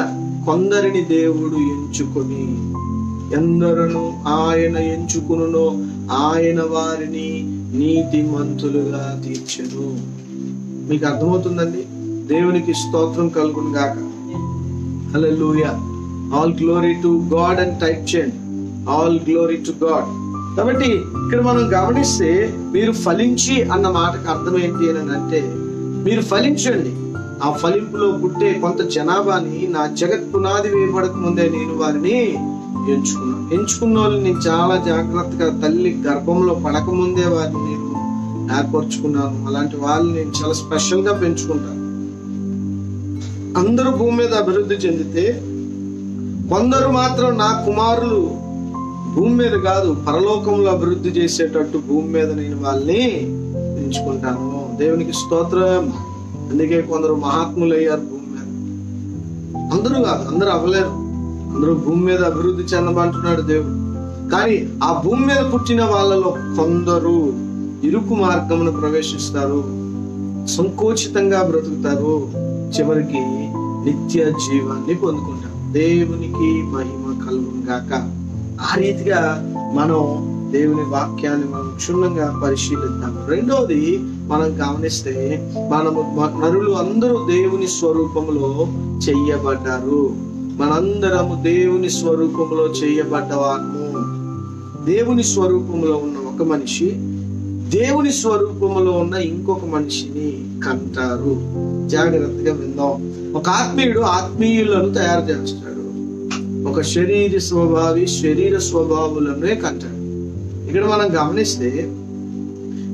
కొందరిని దేవుడు ఎంచుకొని, ఎందరను ఆయన ఎంచుకునునో ఆయన వారిని నీతిమంతులుగా తీర్చెను. మీకు అర్థమవుతుందండి? దేవునికి స్తోత్రం కలుగును గాక. హల్లెలూయా. ఆల్ గ్లోరీ టు గాడ్ అని టైప్ చేయండి. All glory to God. కాబట్టి ఇక్కడ మనం గమనిస్తే, మీరు ఫలించి అన్న మాటకు అర్థం ఏంటి అని అంటే, మీరు ఫలించండి. ఆ ఫలింపులో పుట్టే కొంత జనాభాని నా జగత్ పునాది వేయబడక ముందే నేను వారిని ఎంచుకున్న వాళ్ళని నేను చాలా జాగ్రత్తగా, తల్లి గర్భంలో పడక ముందే వారిని నేను ఏర్పరచుకున్నాను. అలాంటి వాళ్ళని నేను చాలా స్పెషల్ గా పెంచుకుంటాను. అందరూ భూమి మీద అభివృద్ధి చెందితే, కొందరు మాత్రం నా కుమారులు భూమి మీద కాదు పరలోకంలో అభివృద్ధి చేసేటట్టు భూమి మీద నేను వాళ్ళని ఎంచుకుంటాను. దేవునికి స్తోత్రం. అందుకే కొందరు మహాత్ములు అయ్యారు భూమి మీద. అందరూ కాదు, అందరూ అవ్వలేరు. అందరూ భూమి మీద అభివృద్ధి చెందమంటున్నాడు దేవుడు. కానీ ఆ భూమి మీద పుట్టిన వాళ్ళలో కొందరు ఇరుకు మార్గమును ప్రవేశిస్తారు, సంకోచితంగా బ్రతుకుతారు, చివరికి నిత్య జీవాన్ని పొందుకుంటారు. దేవునికి మహిమ కలుగును గాక. ఆ రీతిగా మనం దేవుని వాక్యాన్ని మనం క్షుణ్ణంగా పరిశీలిద్దాం. రెండోది మనం గమనిస్తే, నరులు అందరూ దేవుని స్వరూపంలో చెయ్యబడ్డారు. మనందరము దేవుని స్వరూపంలో చెయ్యబడ్డవాము. దేవుని స్వరూపంలో ఉన్న ఒక మనిషి దేవుని స్వరూపంలో ఉన్న ఇంకొక మనిషిని కంటారు. జాగ్రత్తగా విందాం. ఒక ఆత్మీయుడు ఆత్మీయులను తయారు చేస్తాడు. ఒక శరీర స్వభావులనే కంటాడు. ఇక్కడ మనం గమనిస్తే,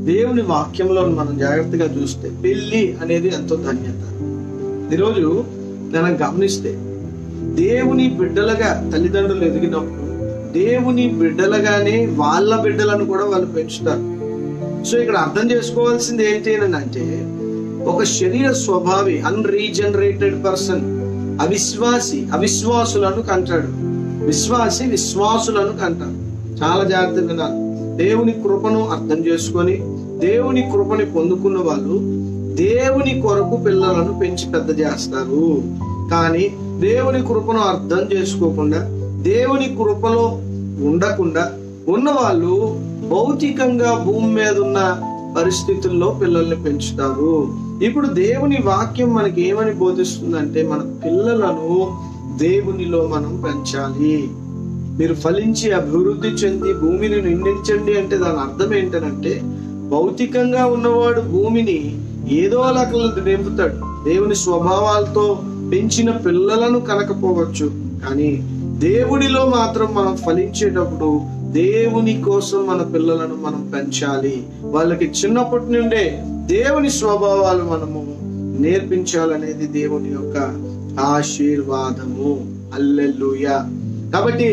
దేవుని వాక్యంలో మనం జాగ్రత్తగా చూస్తే, పెళ్లి అనేది ఎంతో ధన్యత. ఈరోజు మనం గమనిస్తే, దేవుని బిడ్డలుగా తల్లిదండ్రులు ఎదిగినప్పుడు దేవుని బిడ్డలుగానే వాళ్ళ బిడ్డలను కూడా వాళ్ళు పెంచుతారు. సో ఇక్కడ అర్థం చేసుకోవాల్సింది ఏంటి అని అంటే, ఒక శరీర స్వభావి అన్రీజనరేటెడ్ పర్సన్ అవిశ్వాసులను కంటాడు. విశ్వాసులను కంటాడు. చాలా జాగ్రత్తగా వినాలి. దేవుని కృపను అర్థం చేసుకొని దేవుని కృపని పొందుకున్న వాళ్ళు దేవుని కొరకు పిల్లలను పెంచి పెద్ద చేస్తారు. కానీ దేవుని కృపను అర్థం చేసుకోకుండా, దేవుని కృపలో ఉండకుండా ఉన్న వాళ్ళు భౌతికంగా భూమి మీద ఉన్న పరిస్థితుల్లో పిల్లల్ని పెంచుతారు. ఇప్పుడు దేవుని వాక్యం మనకి ఏమని బోధిస్తుందంటే, మన పిల్లలను దేవునిలో మనం పెంచాలి. మీరు ఫలించి అభివృద్ధి చెంది భూమిని నిండించండి అంటే దాని అర్థం ఏంటనంటే, భౌతికంగా ఉన్నవాడు భూమిని ఏదో లకలు నింపుతాడు. దేవుని స్వభావాలతో పెంచిన పిల్లలను కనకపోవచ్చు, కానీ దేవుడిలో మాత్రం మనం ఫలించేటప్పుడు దేవుని కోసం మన పిల్లలను మనం పెంచాలి. వాళ్ళకి చిన్నప్పటి నుండే దేవుని స్వభావాలు మనము నేర్పించాలనేది దేవుని యొక్క ఆశీర్వాదము. హల్లెలూయా. కాబట్టి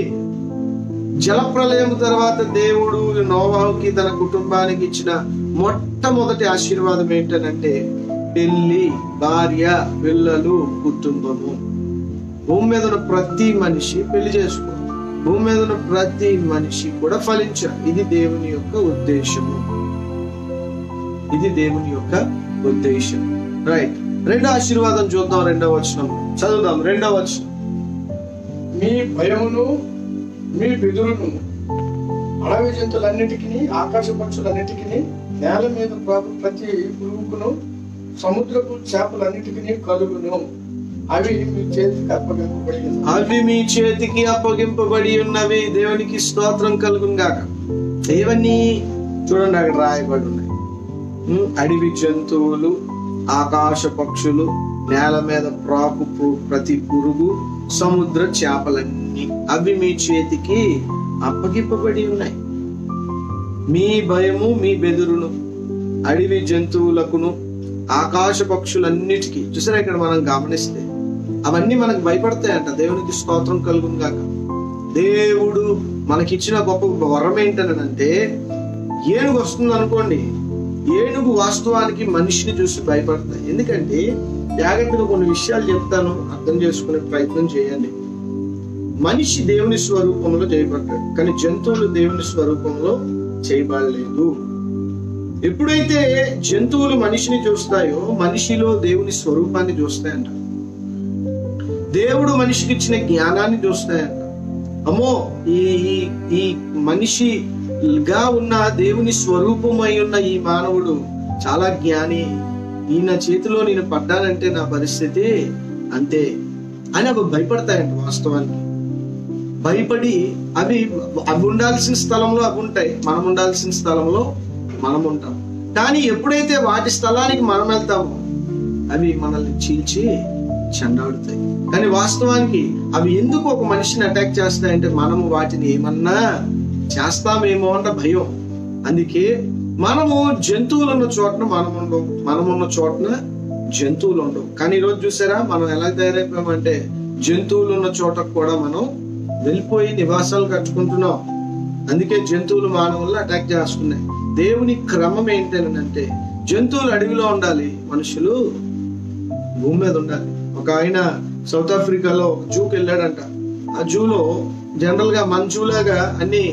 జలప్రలయం తర్వాత దేవుడు నోవాహుకి తన కుటుంబానికి ఇచ్చిన మొట్టమొదటి ఆశీర్వాదం ఏంటనంటే పెళ్లి, భార్య, పిల్లలు, కుటుంబము. భూమి మీద ఉన్న ప్రతి మనిషి పెళ్లి చేసుకో, భూమి మీద ఉన్న ప్రతి మనిషి కూడా ఫలించాలి. ఇది దేవుని యొక్క ఉద్దేశము, ఇది దేవుని యొక్క ఉద్దేశం. రైట్, రెండో ఆశీర్వాదం చూద్దాం. రెండవ వచనం చదువుదాం. రెండవ వచనం, మీ భయమును మీ బెదురును అడవి జంతువులన్నిటికీ, ఆకాశ పక్షులన్నిటికీ, నేల మీద ప్రతి పురుగుకును, సముద్రపు చేపలన్నిటికీ కలుగును. అవి మీ చేతికి అప్పగింపబడి అవి మీ చేతికి అప్పగింపబడి ఉన్నవి. దేవునికి స్తోత్రం కలుగును గాక. ఇవన్నీ చూడండి, అక్కడ రాయబడి ఉన్నాయి. అడవి జంతువులు, ఆకాశ పక్షులు, నేల మీద ప్రాకు ప్రతి పురుగు, సముద్ర చేపలన్నీ అవి మీ చేతికి అప్పగింపబడి ఉన్నాయి. మీ భయము మీ బెదురును అడవి జంతువులకును ఆకాశ పక్షులన్నిటికీ. చూసారా, ఇక్కడ మనం గమనిస్తే అవన్నీ మనకు భయపడతాయంట. దేవునికి స్తోత్రం కలుగును గాక. దేవుడు మనకిచ్చిన గొప్ప వరం ఏంటనంటే, ఏనుగు వస్తుంది అనుకోండి, ఏనుగు వాస్తవానికి మనిషిని చూసి భయపడతాయి. ఎందుకంటే జాగ్రత్తగా కొన్ని విషయాలు చెప్తాను, అర్థం చేసుకునే ప్రయత్నం చేయండి. మనిషి దేవుని స్వరూపంలో చేయబడ్డాడు, కానీ జంతువులు దేవుని స్వరూపంలో చేయబడలేదు. ఎప్పుడైతే జంతువులు మనిషిని చూస్తాయో మనిషిలో దేవుని స్వరూపాన్ని చూస్తాయంట. దేవుడు మనిషికి ఇచ్చిన జ్ఞానాన్ని చూస్తాయంట. అమ్మో, ఈ మనిషిగా ఉన్న దేవుని స్వరూపమై ఉన్న ఈ మానవుడు చాలా జ్ఞాని, ఈయన చేతిలో నేను పడ్డానంటే నా పరిస్థితి అంతే అని అవి భయపడతాయంట. వాస్తవానికి భయపడి అవి ఉండాల్సిన స్థలంలో అవి ఉంటాయి, మనం ఉండాల్సిన స్థలంలో మనం ఉంటాం. కానీ ఎప్పుడైతే వాటి స్థలానికి మనం వెళ్తామో అవి మనల్ని చీల్చి చెండాడుతాయి. కానీ వాస్తవానికి అవి ఎందుకు ఒక మనిషిని అటాక్ చేస్తాయంటే మనము వాటిని ఏమన్నా చేస్తామేమో అన్న భయం. అందుకే మనము జంతువులు ఉన్న చోటన మనం ఉండవు, మనమున్న చోటన జంతువులు ఉండవు. కానీ ఈరోజు చూసారా మనం ఎలా తయారైపోయామంటే జంతువులు ఉన్న చోట కూడా మనం వెళ్ళిపోయి నివాసాలు కట్టుకుంటున్నాం. అందుకే జంతువులు మానవులను అటాక్ చేస్తున్నాయి. దేవుని క్రమం ఏంటంటే జంతువులు అడవిలో ఉండాలి, మనుషులు భూమి మీద ఉండాలి. ఒక ఆయన సౌత్ ఆఫ్రికాలో ఒక జూకి వెళ్ళాడంట. ఆ జూలో జనరల్ గా మన జూలాగా అన్ని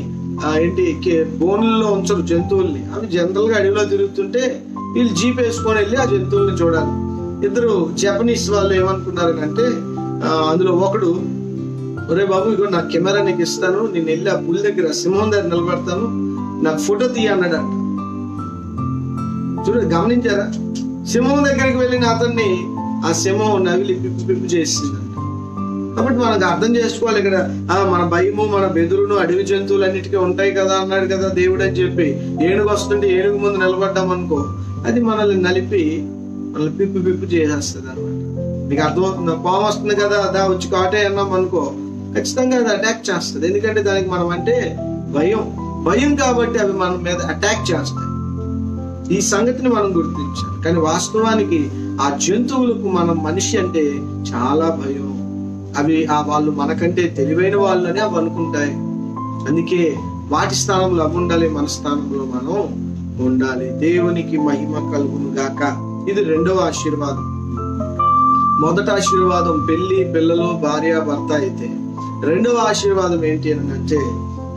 బోన్లలో ఉంచరు జంతువుల్ని. అవి జనరల్ గా అడవిలో తిరుగుతుంటే వీళ్ళు జీప్ వేసుకొని వెళ్ళి ఆ జంతువుల్ని చూడాలి. ఇద్దరు జపనీస్ వాళ్ళు ఏమనుకున్నారనంటే, అందులో ఒకడు, ఒరే బాబు, ఇగో నా కెమెరా నీకు ఇస్తాను, నేను వెళ్ళి ఆ పుల్ దగ్గర సింహం దగ్గర నిలబడతాను, నాకు ఫోటో తీయ అన్నాడంట. చూడండి, గమనించారా? సింహం దగ్గరికి వెళ్ళిన అతన్ని ఆ సింహం నవిలి పిప్పు చేసిందంట. కాబట్టి మనకు అర్థం చేసుకోవాలి, ఇక్కడ మన భయము మన బెదురును అడవి జంతువులు అన్నిటికీ ఉంటాయి కదా అన్నాడు కదా దేవుడు అని చెప్పి ఏనుగు వస్తుంటే ఏనుగు ముందు నిలబడ్డాం అనుకో, అది మనల్ని నలిపి మనల్ని పిప్పు చేసేస్తుంది అనమాట. మీకు అర్థమవుతుందా? పాము వస్తుంది కదా, అదా వచ్చి కాటే అన్నాం అనుకో, ఖచ్చితంగా అది అటాక్ చేస్తుంది. ఎందుకంటే దానికి మనం అంటే భయం కాబట్టి అవి మన మీద అటాక్ చేస్తాయి. ఈ సంగతిని మనం గుర్తించాలి. కానీ వాస్తవానికి ఆ జంతువులకు మనం మనిషి అంటే చాలా భయం. అవి వాళ్ళు మనకంటే తెలివైన వాళ్ళని అవి అనుకుంటాయి. అందుకే వాటి స్థానంలో అవి ఉండాలి, మన స్థానంలో మనం ఉండాలి. దేవునికి మహిమ కలుగును గాక. ఇది రెండవ ఆశీర్వాదం. మొదటి ఆశీర్వాదం పెళ్లి, పిల్లలు, భార్య, భర్త అయితే, రెండవ ఆశీర్వాదం ఏంటి అని అంటే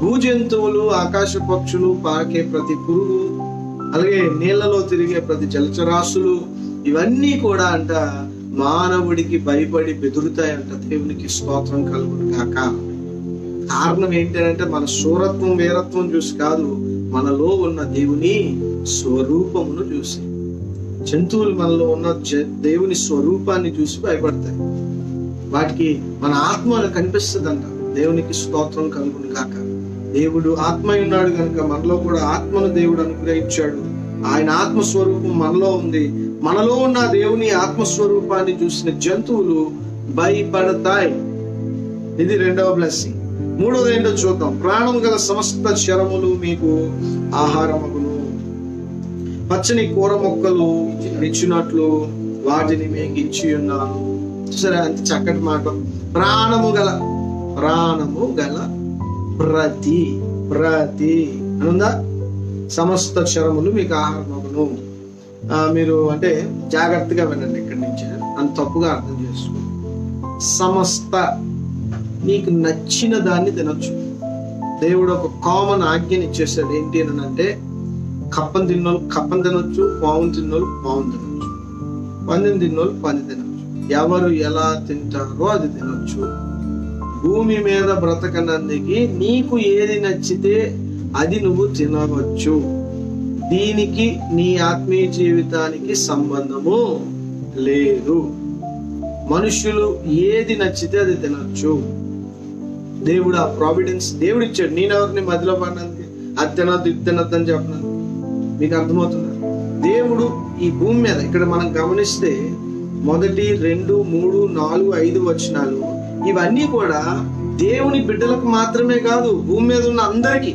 భూజంతువులు, ఆకాశ పక్షులు, పాకే ప్రతి పురుగు, అలాగే నీళ్లలో తిరిగే ప్రతి జలచరాశులు, ఇవన్నీ కూడా అంట మానవుడికి భయపడి బెదురుతాయంట. దేవునికి స్తోత్రం కలుగును గాక. కారణం ఏంటంటే మన శూరత్వం వీరత్వం చూసి కాదు, మనలో ఉన్న దేవుని స్వరూపమును చూసి. జంతువులు మనలో ఉన్న దేవుని స్వరూపాన్ని చూసి భయపడతాయి. వాటికి మన ఆత్మ కనిపిస్తుందంట. దేవునికి స్తోత్రం కలుగును గాక. దేవుడు ఆత్మ ఉన్నాడు కనుక మనలో కూడా ఆత్మను దేవుడు అనుగ్రహించాడు. ఆయన ఆత్మస్వరూపం మనలో ఉంది. మనలో ఉన్న దేవుని ఆత్మస్వరూపాన్ని చూసిన జంతువులు భయపడతాయి. ఇది రెండవ బ్లెస్సింగ్. మూడవది ఏంటో చూద్దాం. ప్రాణం గల సమస్త శరములు మీకు ఆహారమగును, పచ్చని కూర మొక్కలు ఇచ్చినట్లు వాటిని మీకు ఇచ్చి ఉన్నాను. సరే, అంత చక్కటి మాట. ప్రాణము గల ప్రతి అనుందా, సమస్త చరములు మీకు ఆహారమగును. మీరు అంటే జాగ్రత్తగా వినండి, ఇక్కడి నుంచి అంత తప్పుగా అర్థం చేసుకో. సమస్త, నీకు నచ్చిన దాన్ని తినొచ్చు. దేవుడు ఒక కామన్ ఆజ్ఞని ఇచ్చేసాడు. ఏంటి అని అంటే, కప్పం తిన్నోళ్ళు కప్పం తినొచ్చు, పావును తిన్నోళ్ళు పావును తినొచ్చు, పందిని తిన్నోళ్ళు పంది తినొచ్చు. ఎవరు ఎలా తింటారో అది తినొచ్చు. భూమి మీద బ్రతకనందుకి నీకు ఏది నచ్చితే అది నువ్వు తినవచ్చు. దీనికి నీ ఆత్మీయ జీవితానికి సంబంధము లేదు. మనుషులు ఏది నచ్చితే అది తినొచ్చు. దేవుడు ఆ ప్రావిడెన్స్ దేవుడు ఇచ్చాడు. నేనెవరిని మధ్యలో పడినందుకు అది తినద్దు ఇది తినద్దు అని చెప్పినందుకు. మీకు అర్థమవుతుందా? దేవుడు ఈ భూమి మీద, ఇక్కడ మనం గమనిస్తే 1, 2, 3, 4, 5 వచనాలు ఇవన్నీ కూడా దేవుని బిడ్డలకు మాత్రమే కాదు, భూమి మీద ఉన్న అందరికీ,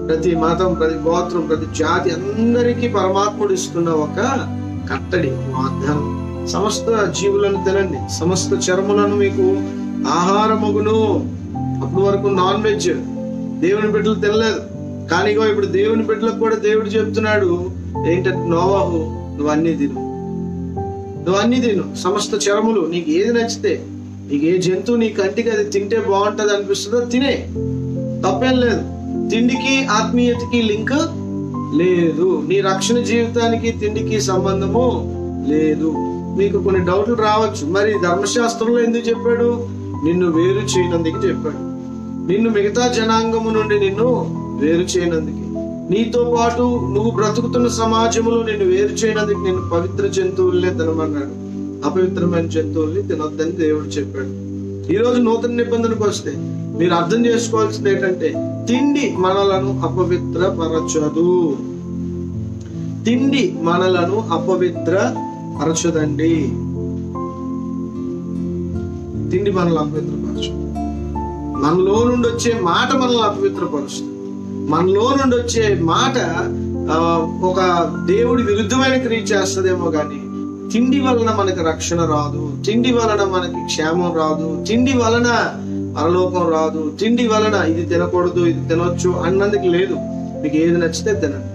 ప్రతి మతం, ప్రతి గోత్రం, ప్రతి జాతి అందరికీ పరమాత్ముడు ఇస్తున్న ఒక కట్టడి, వాగ్దానం. సమస్త జీవులను తినండి, సమస్త చర్మలను మీకు ఆహారమగును. అప్పటి వరకు నాన్ వెజ్ దేవుని బిడ్డలు తినలేదు. కానీ ఇప్పుడు దేవుని బిడ్డలకు కూడా దేవుడు చెప్తున్నాడు ఏంటంటే, నోవాహు నువ్వు అన్ని తిను, సమస్త చరములు. నీకు ఏది నచ్చితే, నీకు ఏ జంతువు నీ కంటికి అది తింటే బాగుంటది అనిపిస్తుందో తినే, తప్పేం లేదు. తిండికి ఆత్మీయతకి లింక్ లేదు. నీ రక్షణ జీవితానికి తిండికి సంబంధము లేదు. మీకు కొన్ని డౌట్లు రావచ్చు, మరి ధర్మశాస్త్రంలో ఎందుకు చెప్పాడు? నిన్ను వేరు చేయనందుకు చెప్పాడు. నిన్ను మిగతా జనాంగము నుండి నిన్ను వేరు చేయనందుకు, నీతో పాటు నువ్వు బ్రతుకుతున్న సమాజంలో నిన్ను వేరు చేయనందుకు నిన్ను పవిత్ర జంతువులనే తినమన్నాడు, అపవిత్రమైన జంతువుల్ని తినొద్దని దేవుడు చెప్పాడు. ఈ రోజు నూతన నిబంధనకు వస్తే మీరు అర్థం చేసుకోవాల్సింది ఏంటంటే, తిండి మనలను అపవిత్రపరచదు. తిండి మనలను అపవిత్రపరచదండి. తిండి మనల్ని అపవిత్రపరచదు. మనలో నుండి వచ్చే మాట మనల్ని అపవిత్రపరుస్తుంది. మనలో నుండి వచ్చే మాట ఒక దేవుడి విరుద్ధమైన క్రియ చేస్తుందేమో కానీ, తిండి వలన మనకి రక్షణ రాదు, తిండి వలన మనకి క్షేమం రాదు, తిండి వలన పరలోకం రాదు, తిండి వలన ఇది తినకూడదు ఇది తినొచ్చు అన్నందుకు లేదు. మీకు ఏది నచ్చితే తినండి.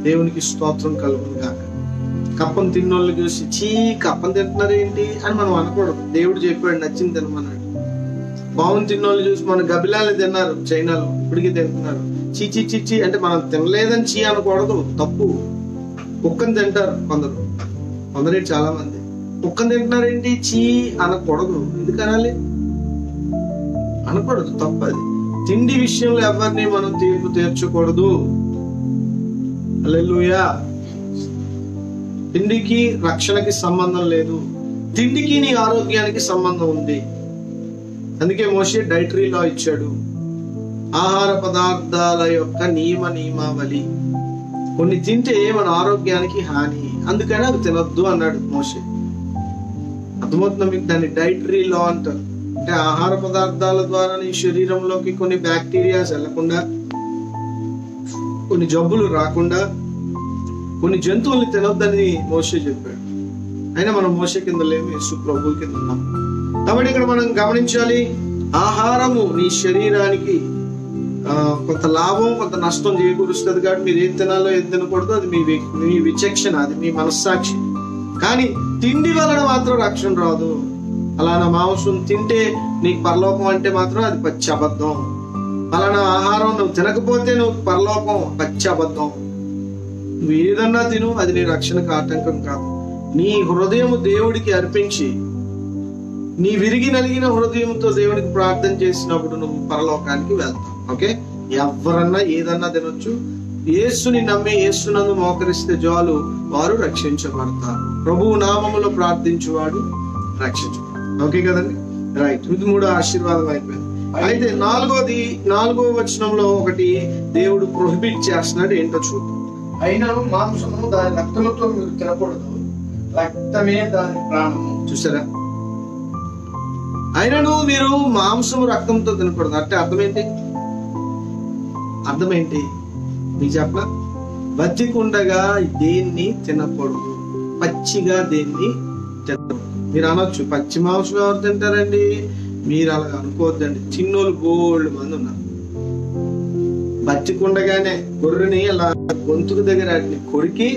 దేవునికి స్తోత్రం కలుగును గాక. కప్పం తిన్నోళ్ళు చూసి చీ కప్పం తింటున్నారు ఏంటి అని మనం అనకూడదు. దేవుడు చెప్పాడు నచ్చింది తినమన్నాడు. పావును తిన్నోళ్ళు చూసి మన గబిలాలు తిన్నారు చైనాలో, ఇప్పటికీ తింటున్నారు. చీచి చిచ్చి అంటే మనం తినలేదని చీ అనకూడదు, తప్పు. కుక్కని తింటారు కొందరు చాలా మంది. కుక్కని తింటున్నారేంటి చీ అనకూడదు. ఎందుకు అనాలి? అనకూడదు, తప్పది. తిండి విషయంలో ఎవరిని మనం తీర్పు తీర్చకూడదు. హల్లెలూయా. తిండికి రక్షణకి సంబంధం లేదు, తిండికి నీ ఆరోగ్యానికి సంబంధం ఉంది. అందుకే మోషే డైటరీ లా ఇచ్చాడు, ఆహార పదార్థాల యొక్క నియమావళి. కొన్ని తింటే మన ఆరోగ్యానికి హాని, అందుకని అవి తినొద్దు అన్నాడు మోషే. అర్థమవుతుందా మీకు? దాన్ని డైటరీ లా అంటారు. అంటే ఆహార పదార్థాల ద్వారా నీ శరీరంలోకి కొన్ని బ్యాక్టీరియాస్ వెళ్లకుండా, కొన్ని జబ్బులు రాకుండా, కొన్ని జంతువుల్ని తినొద్దని మోషే చెప్పాడు. అయినా మనం మోషే కింద లేము, యేసు ప్రభువు కింద ఉన్నాం. కాబట్టి ఇక్కడ మనం గమనించాలి, ఆహారము నీ శరీరానికి కొంత లాభం కొంత నష్టం చేకూరుస్తుంది. కాబట్టి మీరు ఏది తినాలో ఏది తినకూడదు అది మీ విచక్షణ, అది మీ మనస్సాక్షి. కానీ తిండి వలన మాత్రం రక్షణ రాదు. అలానా మాంసం తింటే నీకు పరలోకం అంటే మాత్రం అది పచ్చి అబద్ధం. అలానా ఆహారం నువ్వు తినకపోతే నువ్వు పరలోకం, పచ్చి అబద్ధం. నువ్వు ఏదన్నా తిను, అది నీ రక్షణకు ఆటంకం కాదు. నీ హృదయము దేవుడికి అర్పించి, నీ విరిగి నలిగిన హృదయంతో దేవుడికి ప్రార్థన చేసినప్పుడు నువ్వు పరలోకానికి వెళ్తావు. ఓకే, ఎవరన్నా ఏదన్నా తినొచ్చు. యేసుని నమ్మి యేసునందు మోకరిస్తే చాలు, వారు రక్షించబడతారు. ప్రభువు నామములో ప్రార్థించువాడు రక్షించబడతాడు. ఓకే కదండి, రైట్. ఇది 3వ ఆశీర్వాదం అయిపోయింది. అయితే 4వ వచనంలో ఒకటి దేవుడు ప్రొహిబిట్ చేస్తున్నాడు. ఏంటో చూద్దాం. అయినను మాంసము దాని రక్తముతో మీరు తినకూడదు, రక్తమే దాని ప్రాణము. చూసారా? అయినను మీరు మాంసము రక్తంతో తినకూడదు అంటే అర్థమేంటి మీకు చెప్పనా? బతికుండగా దేన్ని తినకూడదు, పచ్చిగా దేన్ని తినకూడదు. మీరు అనొచ్చు, పచ్చి మాంసం ఎవరు తింటారండి? మీరు అలా అనుకోవద్దండి. చిన్నోళ్ళు బోల్డ్ మంది ఉన్నారు. బతికుండగానే గొర్రెని అలా గొంతుకు దగ్గర వాటిని కొరికి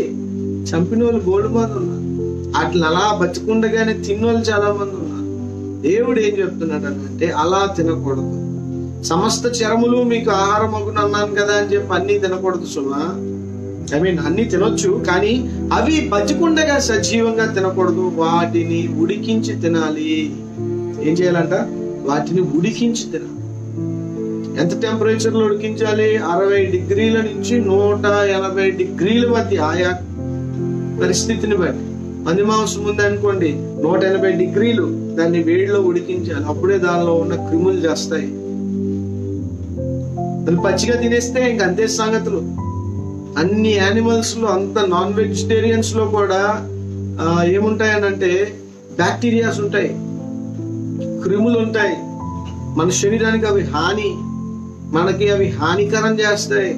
చంపిన వాళ్ళు బోల్డ్ మంది ఉన్నారు. వాటిని అలా బతికుండగానే తిన్నోళ్ళు చాలా మంది ఉన్నారు. దేవుడు ఏం చెప్తున్నాడు అంటే అలా తినకూడదు. సమస్త చరములు మీకు ఆహారం అగును అన్నాను కదా అని చెప్పి అన్ని తినకూడదు సుమా. అన్ని తినొచ్చు, కానీ అవి బతికుండగా సజీవంగా తినకూడదు. వాటిని ఉడికించి తినాలి. ఏం చేయాలంట? వాటిని ఉడికించి తినాలి. ఎంత టెంపరేచర్ లో ఉడికించాలి? 60 డిగ్రీల నుంచి 180 డిగ్రీల మధ్య, ఆయా పరిస్థితిని బట్టి. పంది మాంసం ఉంది అనుకోండి, 180 డిగ్రీలు దాన్ని వేడిలో ఉడికించాలి. అప్పుడే దానిలో ఉన్న క్రిములు చేస్తాయి. అది పచ్చిగా తినేస్తే ఇంకంతే సంగతులు. అన్ని యానిమల్స్ లో, అంత నాన్ వెజిటేరియన్స్ లో కూడా ఏముంటాయనంటే బ్యాక్టీరియాస్ ఉంటాయి, క్రిములు ఉంటాయి. మన శరీరానికి అవి హాని, మనకి అవి హానికరం చేస్తాయి.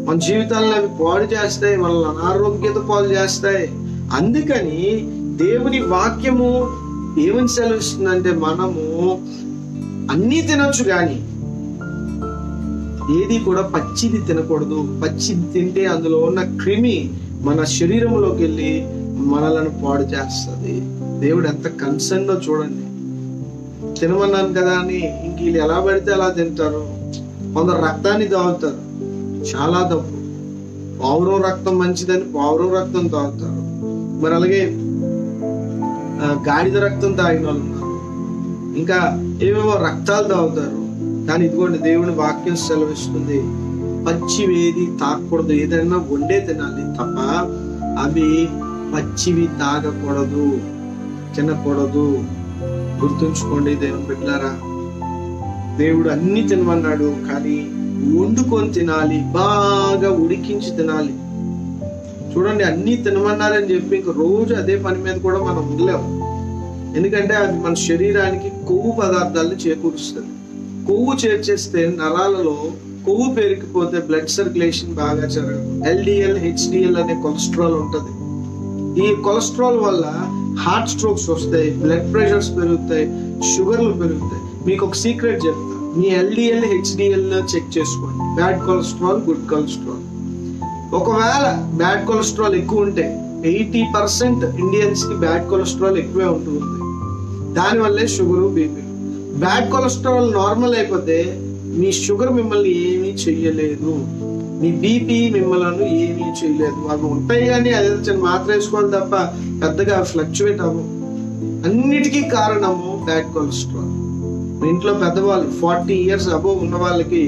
మన జీవితాలను అవి పాడు చేస్తాయి, మనల్ని అనారోగ్యత పాలు చేస్తాయి. అందుకని దేవుని వాక్యము ఏమని సెలవిస్తుందంటే మనము అన్నీ తినొచ్చు, కానీ ఏది కూడా పచ్చిది తినకూడదు. పచ్చిది తింటే అందులో ఉన్న క్రిమి మన శరీరంలోకి వెళ్ళి మనలను పాడు చేస్తుంది. దేవుడు ఎంత కన్సర్న్ చూడండి. తినమన్నాను కదా అని ఇంక వీళ్ళు ఎలా పడితే అలా తింటారు. కొందరు రక్తాన్ని తాగుతారు, చాలా తప్పు. పావురం రక్తం మంచిదని పావురం రక్తం తాగుతారు. మరి అలాగే గాడిద రక్తం తాగిన వాళ్ళు ఉన్నారు, ఇంకా ఏవేవో రక్తాలు తాగుతారు. కానీ ఇదిగోండి, దేవుని వాక్యం సెలవిస్తుంది పచ్చివేది తాగకూడదు. ఏదైనా వండే తినాలి తప్ప అవి పచ్చివి తాగకూడదు, తినకూడదు. గుర్తుంచుకోండి దేవుని బిడ్డలారా, దేవుడు అన్ని తినమన్నాడు, కానీ వండుకొని తినాలి, బాగా ఉడికించి తినాలి. చూడండి, అన్ని తినమన్నారని చెప్పి ఇంక రోజు అదే పని మీద కూడా మనం ఉండలేము. ఎందుకంటే అది మన శరీరానికి కొవ్వు పదార్థాలను చేకూరుస్తుంది. కొవ్వు చేర్చేస్తే నరాలలో కొవ్వు పెరిగిపోతే బ్లడ్ సర్క్యులేషన్ బాగా జరగదు. LDL, HDL అనే కొలెస్ట్రాల్ ఉంటది. ఈ కొలెస్ట్రాల్ వల్ల హార్ట్ స్ట్రోక్స్ వస్తాయి, బ్లడ్ ప్రెషర్స్ పెరుగుతాయి, షుగర్లు పెరుగుతాయి. మీకు ఒక సీక్రెట్ చెప్తా, మీ LDL, HDL చెక్ చేసుకోండి. Bad cholesterol, good cholesterol. ఒకవేళ బ్యాడ్ కొలెస్ట్రాల్ ఎక్కువ ఉంటే 80% ఇండియన్స్ కి బ్యాడ్ కొలెస్ట్రాల్ ఎక్కువే ఉంటుంది. దానివల్లే sugar, BP. Bad cholesterol normal అయిపోతే మీ షుగర్ మిమ్మల్ని ఏమీ చెయ్యలేదు, మీ బీపీ మిమ్మల్ని ఏమీ చేయలేదు. అవి ఉంటాయి కానీ అదే చిన్న మాత్ర వేసుకోవాలి తప్ప పెద్దగా ఫ్లక్చువేట్ అవ్వవు. అన్నిటికీ కారణము బ్యాడ్ కొలెస్ట్రాల్. మీ ఇంట్లో పెద్దవాళ్ళు 40 years అబోవ్ ఉన్న వాళ్ళకి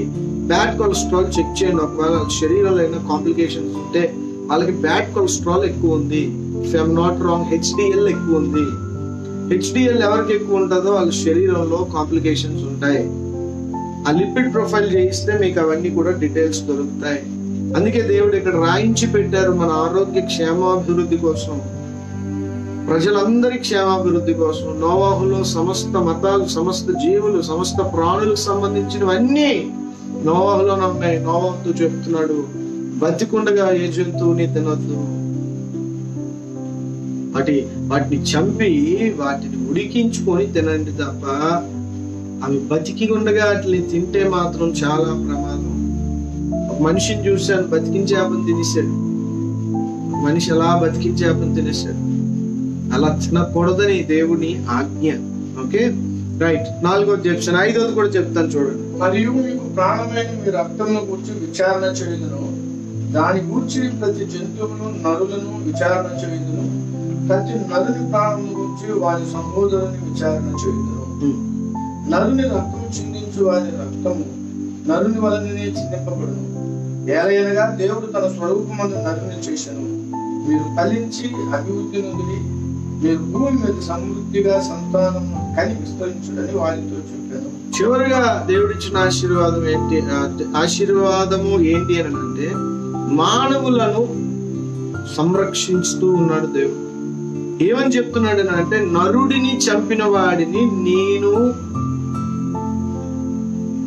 బ్యాడ్ కొలెస్ట్రాల్ చెక్ చేయండి. ఒకవేళ శరీరంలో అయినా కాంప్లికేషన్స్ ఉంటే వాళ్ళకి బ్యాడ్ కొలెస్ట్రాల్ ఎక్కువ ఉంది. If I'm not wrong, HDL ఎక్కువ ఉంది. HDL ఎవరికి ఎక్కువ ఉంటుందో వాళ్ళ శరీరంలో కాంప్లికేషన్స్ ఉంటాయి. ఆ లిపిడ్ ప్రొఫైల్ చేయిస్తే మీకు అవన్నీ కూడా డీటెయిల్స్ దొరుకుతాయి. అందుకే దేవుడు ఇక్కడ రాయించి పెట్టారు, మన ఆరోగ్య క్షేమాభివృద్ధి కోసం, ప్రజలందరి క్షేమాభివృద్ధి కోసం. నోవాహులో సమస్త మతాలు, సమస్త జీవులు, సమస్త ప్రాణులకు సంబంధించినవన్నీ నోవాహులో ఉన్నాయి. నోవాహుతో చెప్తున్నాడు, బతికుండగా ఏ జంతువుని తినొద్దు, వాటిని చంపి వాటిని ఉడికించుకొని తినండి తప్ప అవి బతికి ఉండగా వాటిని తింటే మాత్రం చాలా ప్రమాదం. ఒక మనిషిని చూశాను, బతికించే చేపను తినేశాడు. మనిషి అలా బతికించే చేపను తినేశాడు. అలా తినకూడదని దేవుని ఆజ్ఞ. Okay, right. 4వ చెప్తాను, 5వది కూడా చెప్తాను చూడండి. మరియు మీకు ప్రాణమైన మీ రక్తమును గూర్చి విచారణ చేయుదును, దాని గూర్చి ప్రతి జంతువును నరులను విచారణ చేయుదును, ప్రతి నరుని ప్రాణమును గూర్చి వారి సహోదరుని విచారణ చేయుదును. నరుని రక్తము చిందించు వారి రక్తము నరుని వలననే చిందింపబడును. ఏలయనగా దేవుడు తన స్వరూపమందు నరుని చేసెను. మీరు ఫలించి అభివృద్ధి నొంది మీరు భూమి మీద సమృద్ధిగా సంతానము కని విస్తరించుడని వారితో చెప్పాను. చివరిగా దేవుడిచ్చిన ఆశీర్వాదము ఏంటి అని అంటే మానవులను సంరక్షిస్తూ ఉన్నాడు దేవుడు. ఏమని చెప్తున్నాడు అంటే నరుడిని చంపిన వాడిని నేను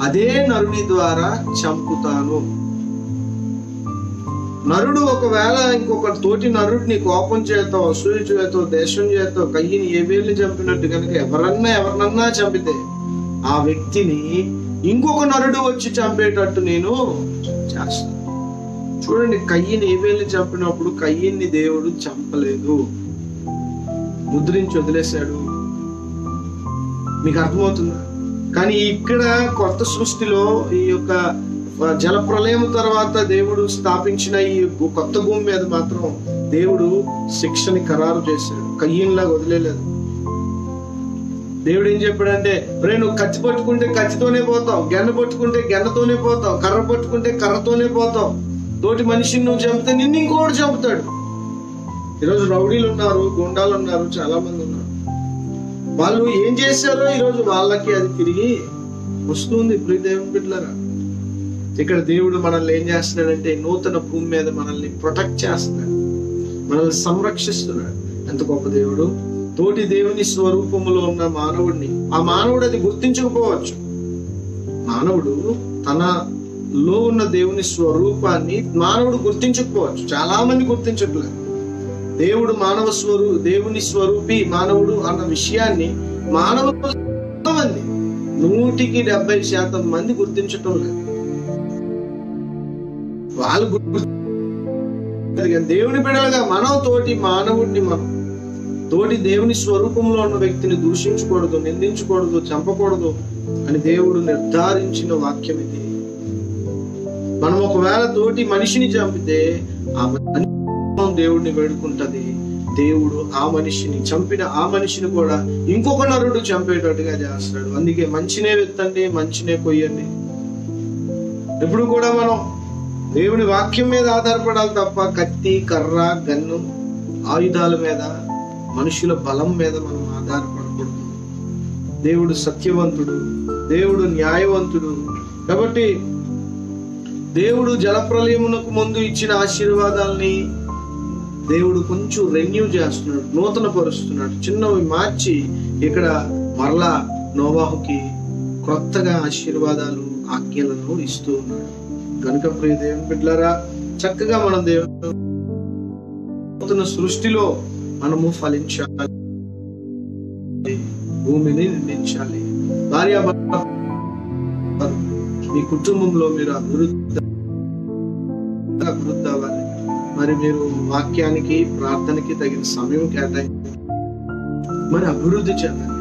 అదే నరుని ద్వారా చంపుతాను. నరుడు ఒకవేళ ఇంకొక తోటి నరుడిని కోపం చేతో, అసూయ చేతో, దేశం చేతో, కయ్యని ఏబేల్ని చంపినట్టు కనుక ఎవరన్నా చంపితే ఆ వ్యక్తిని ఇంకొక నరుడు వచ్చి చంపేటట్టు నేను చేస్తాను. చూడండి, కయ్యని ఏబేల్ని చంపినప్పుడు కయ్యన్ని దేవుడు చంపలేదు, ముద్రించి వదిలేశాడు. మీకు అర్థమవుతుందా? కానీ ఇక్కడ కొత్త సృష్టిలో ఈ యొక్క జల ప్రళయం తర్వాత దేవుడు స్థాపించిన ఈ కొత్త భూమి మీద మాత్రం దేవుడు శిక్షని ఖరారు చేశాడు. కయ్యన్లాగా వదిలేదు. దేవుడు ఏం చెప్పాడంటే, రే నువ్వు కత్తి పట్టుకుంటే కత్తితోనే పోతావు, గెన్న పట్టుకుంటే గెన్నతోనే పోతావు, కర్ర పట్టుకుంటే కర్రతోనే పోతావు. తోటి మనిషిని నువ్వు చంపితే నిన్ను ఇంకోటి చంపుతాడు. ఈరోజు రౌడీలు ఉన్నారు, గుండాలు ఉన్నారు, చాలా మంది ఉన్నారు. వాళ్ళు ఏం చేశారో ఈరోజు వాళ్ళకి అది తిరిగి వస్తుంది. ఇప్పుడు దేవుని బిడ్డలారా, ఇక్కడ దేవుడు మనల్ని ఏం చేస్తున్నాడంటే నూతన భూమి మీద మనల్ని ప్రొటెక్ట్ చేస్తున్నాడు, మనల్ని సంరక్షిస్తున్నాడు. ఎంత గొప్ప దేవుడు! తోటి దేవుని స్వరూపములో ఉన్న మానవుడిని, ఆ మానవుడు అది గుర్తించకపోవచ్చు. మానవుడు తనలో ఉన్న దేవుని స్వరూపాన్ని మానవుడు గుర్తించకపోవచ్చు. చాలా మంది గుర్తించట్లేదు. దేవుడు దేవుని స్వరూపి మానవుడు అన్న విషయాన్ని మానవులు మంది 100% మంది గుర్తించటం లేదు. వాళ్ళు దేవుని బిడ్డలుగా మనం తోటి మానవుడిని, మనం తోటి దేవుని స్వరూపంలో ఉన్న వ్యక్తిని దూషించకూడదు, నిందించకూడదు, చంపకూడదు అని దేవుడు నిర్ధారించిన వాక్యం ఇది. మనం ఒకవేళ తోటి మనిషిని చంపితే ఆ దేవుడిని వేడుకుంటది. దేవుడు ఆ మనిషిని చంపిన ఆ మనిషిని కూడా ఇంకొక నరుడు చంపేటట్టుగా చేస్తాడు. అందుకే మంచినే విత్తండి, మంచినే కొయ్యండి. ఎప్పుడు కూడా మనం దేవుని వాక్యం మీద ఆధారపడాలి తప్ప కత్తి, కర్ర, గన్ను, ఆయుధాల మీద, మనుషుల బలం మీద మనం ఆధారపడకూడదు. దేవుడు సత్యవంతుడు, దేవుడు న్యాయవంతుడు. కాబట్టి దేవుడు జలప్రలయమునకు ముందు ఇచ్చిన ఆశీర్వాదాల్ని దేవుడు కొంచెం రెన్యూ చేస్తున్నాడు, నూతన పరుస్తున్నాడు. చిన్నవి మార్చి ఇక్కడ మరలా నోవాహుకి కొత్తగా ఆశీర్వాదాలు, ఆజ్ఞలను ఇస్తూ ఉన్నాడు. కనుక ప్రియ దేవుని బిడ్డలారా, చక్కగా మనం దేవుని నూతన సృష్టిలో మనము ఫలించాలి, భూమిని నిందించాలి. భార్య మీ కుటుంబంలో మీరు అభివృద్ధి అవ్వాలి. మరి మీరు వాక్యానికి, ప్రార్థనకి తగిన సమయం కేటాయించి మరి అభివృద్ధి చెందండి,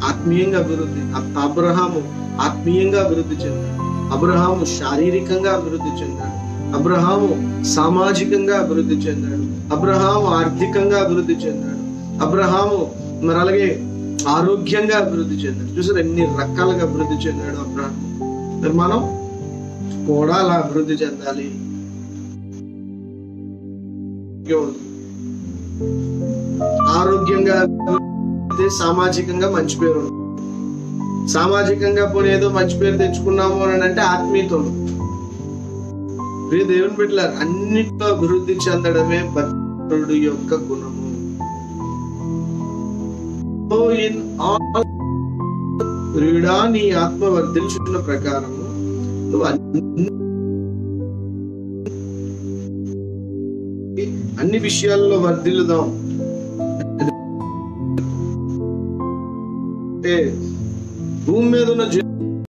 ఆత్మీయంగా అభివృద్ధి. అబ్రహాము ఆత్మీయంగా అభివృద్ధి చెందాడు, అబ్రహాము శారీరకంగా అభివృద్ధి చెందాడు, అబ్రహాము సామాజికంగా అభివృద్ధి చెందాడు, అబ్రహాము ఆర్థికంగా అభివృద్ధి చెందాడు, అబ్రహాము మరి అలాగే ఆరోగ్యంగా అభివృద్ధి చెందాడు. చూసారు ఎన్ని రకాలుగా అభివృద్ధి చెందాడు అబ్రహాము. మరి మనం కూడా అలా అభివృద్ధి చెందాలి. ఆరోగ్యంగా సామాజికంగా మంచి పేరు, సామాజికంగా పోనీ ఏదో మంచి పేరు తెచ్చుకున్నాము అని అంటే ఆత్మీయతో. దేవుని బిడ్డలారా, అన్నిట్లో అభివృద్ధి చెందడమే భక్తుడి యొక్క గుణము. ప్రియుడా, నీ ఆత్మ వర్ధిల్చున్న ప్రకారము నువ్వు అన్ని విషయాల్లో వర్ధిల్లుదాం. అంటే భూమి మీద ఉన్న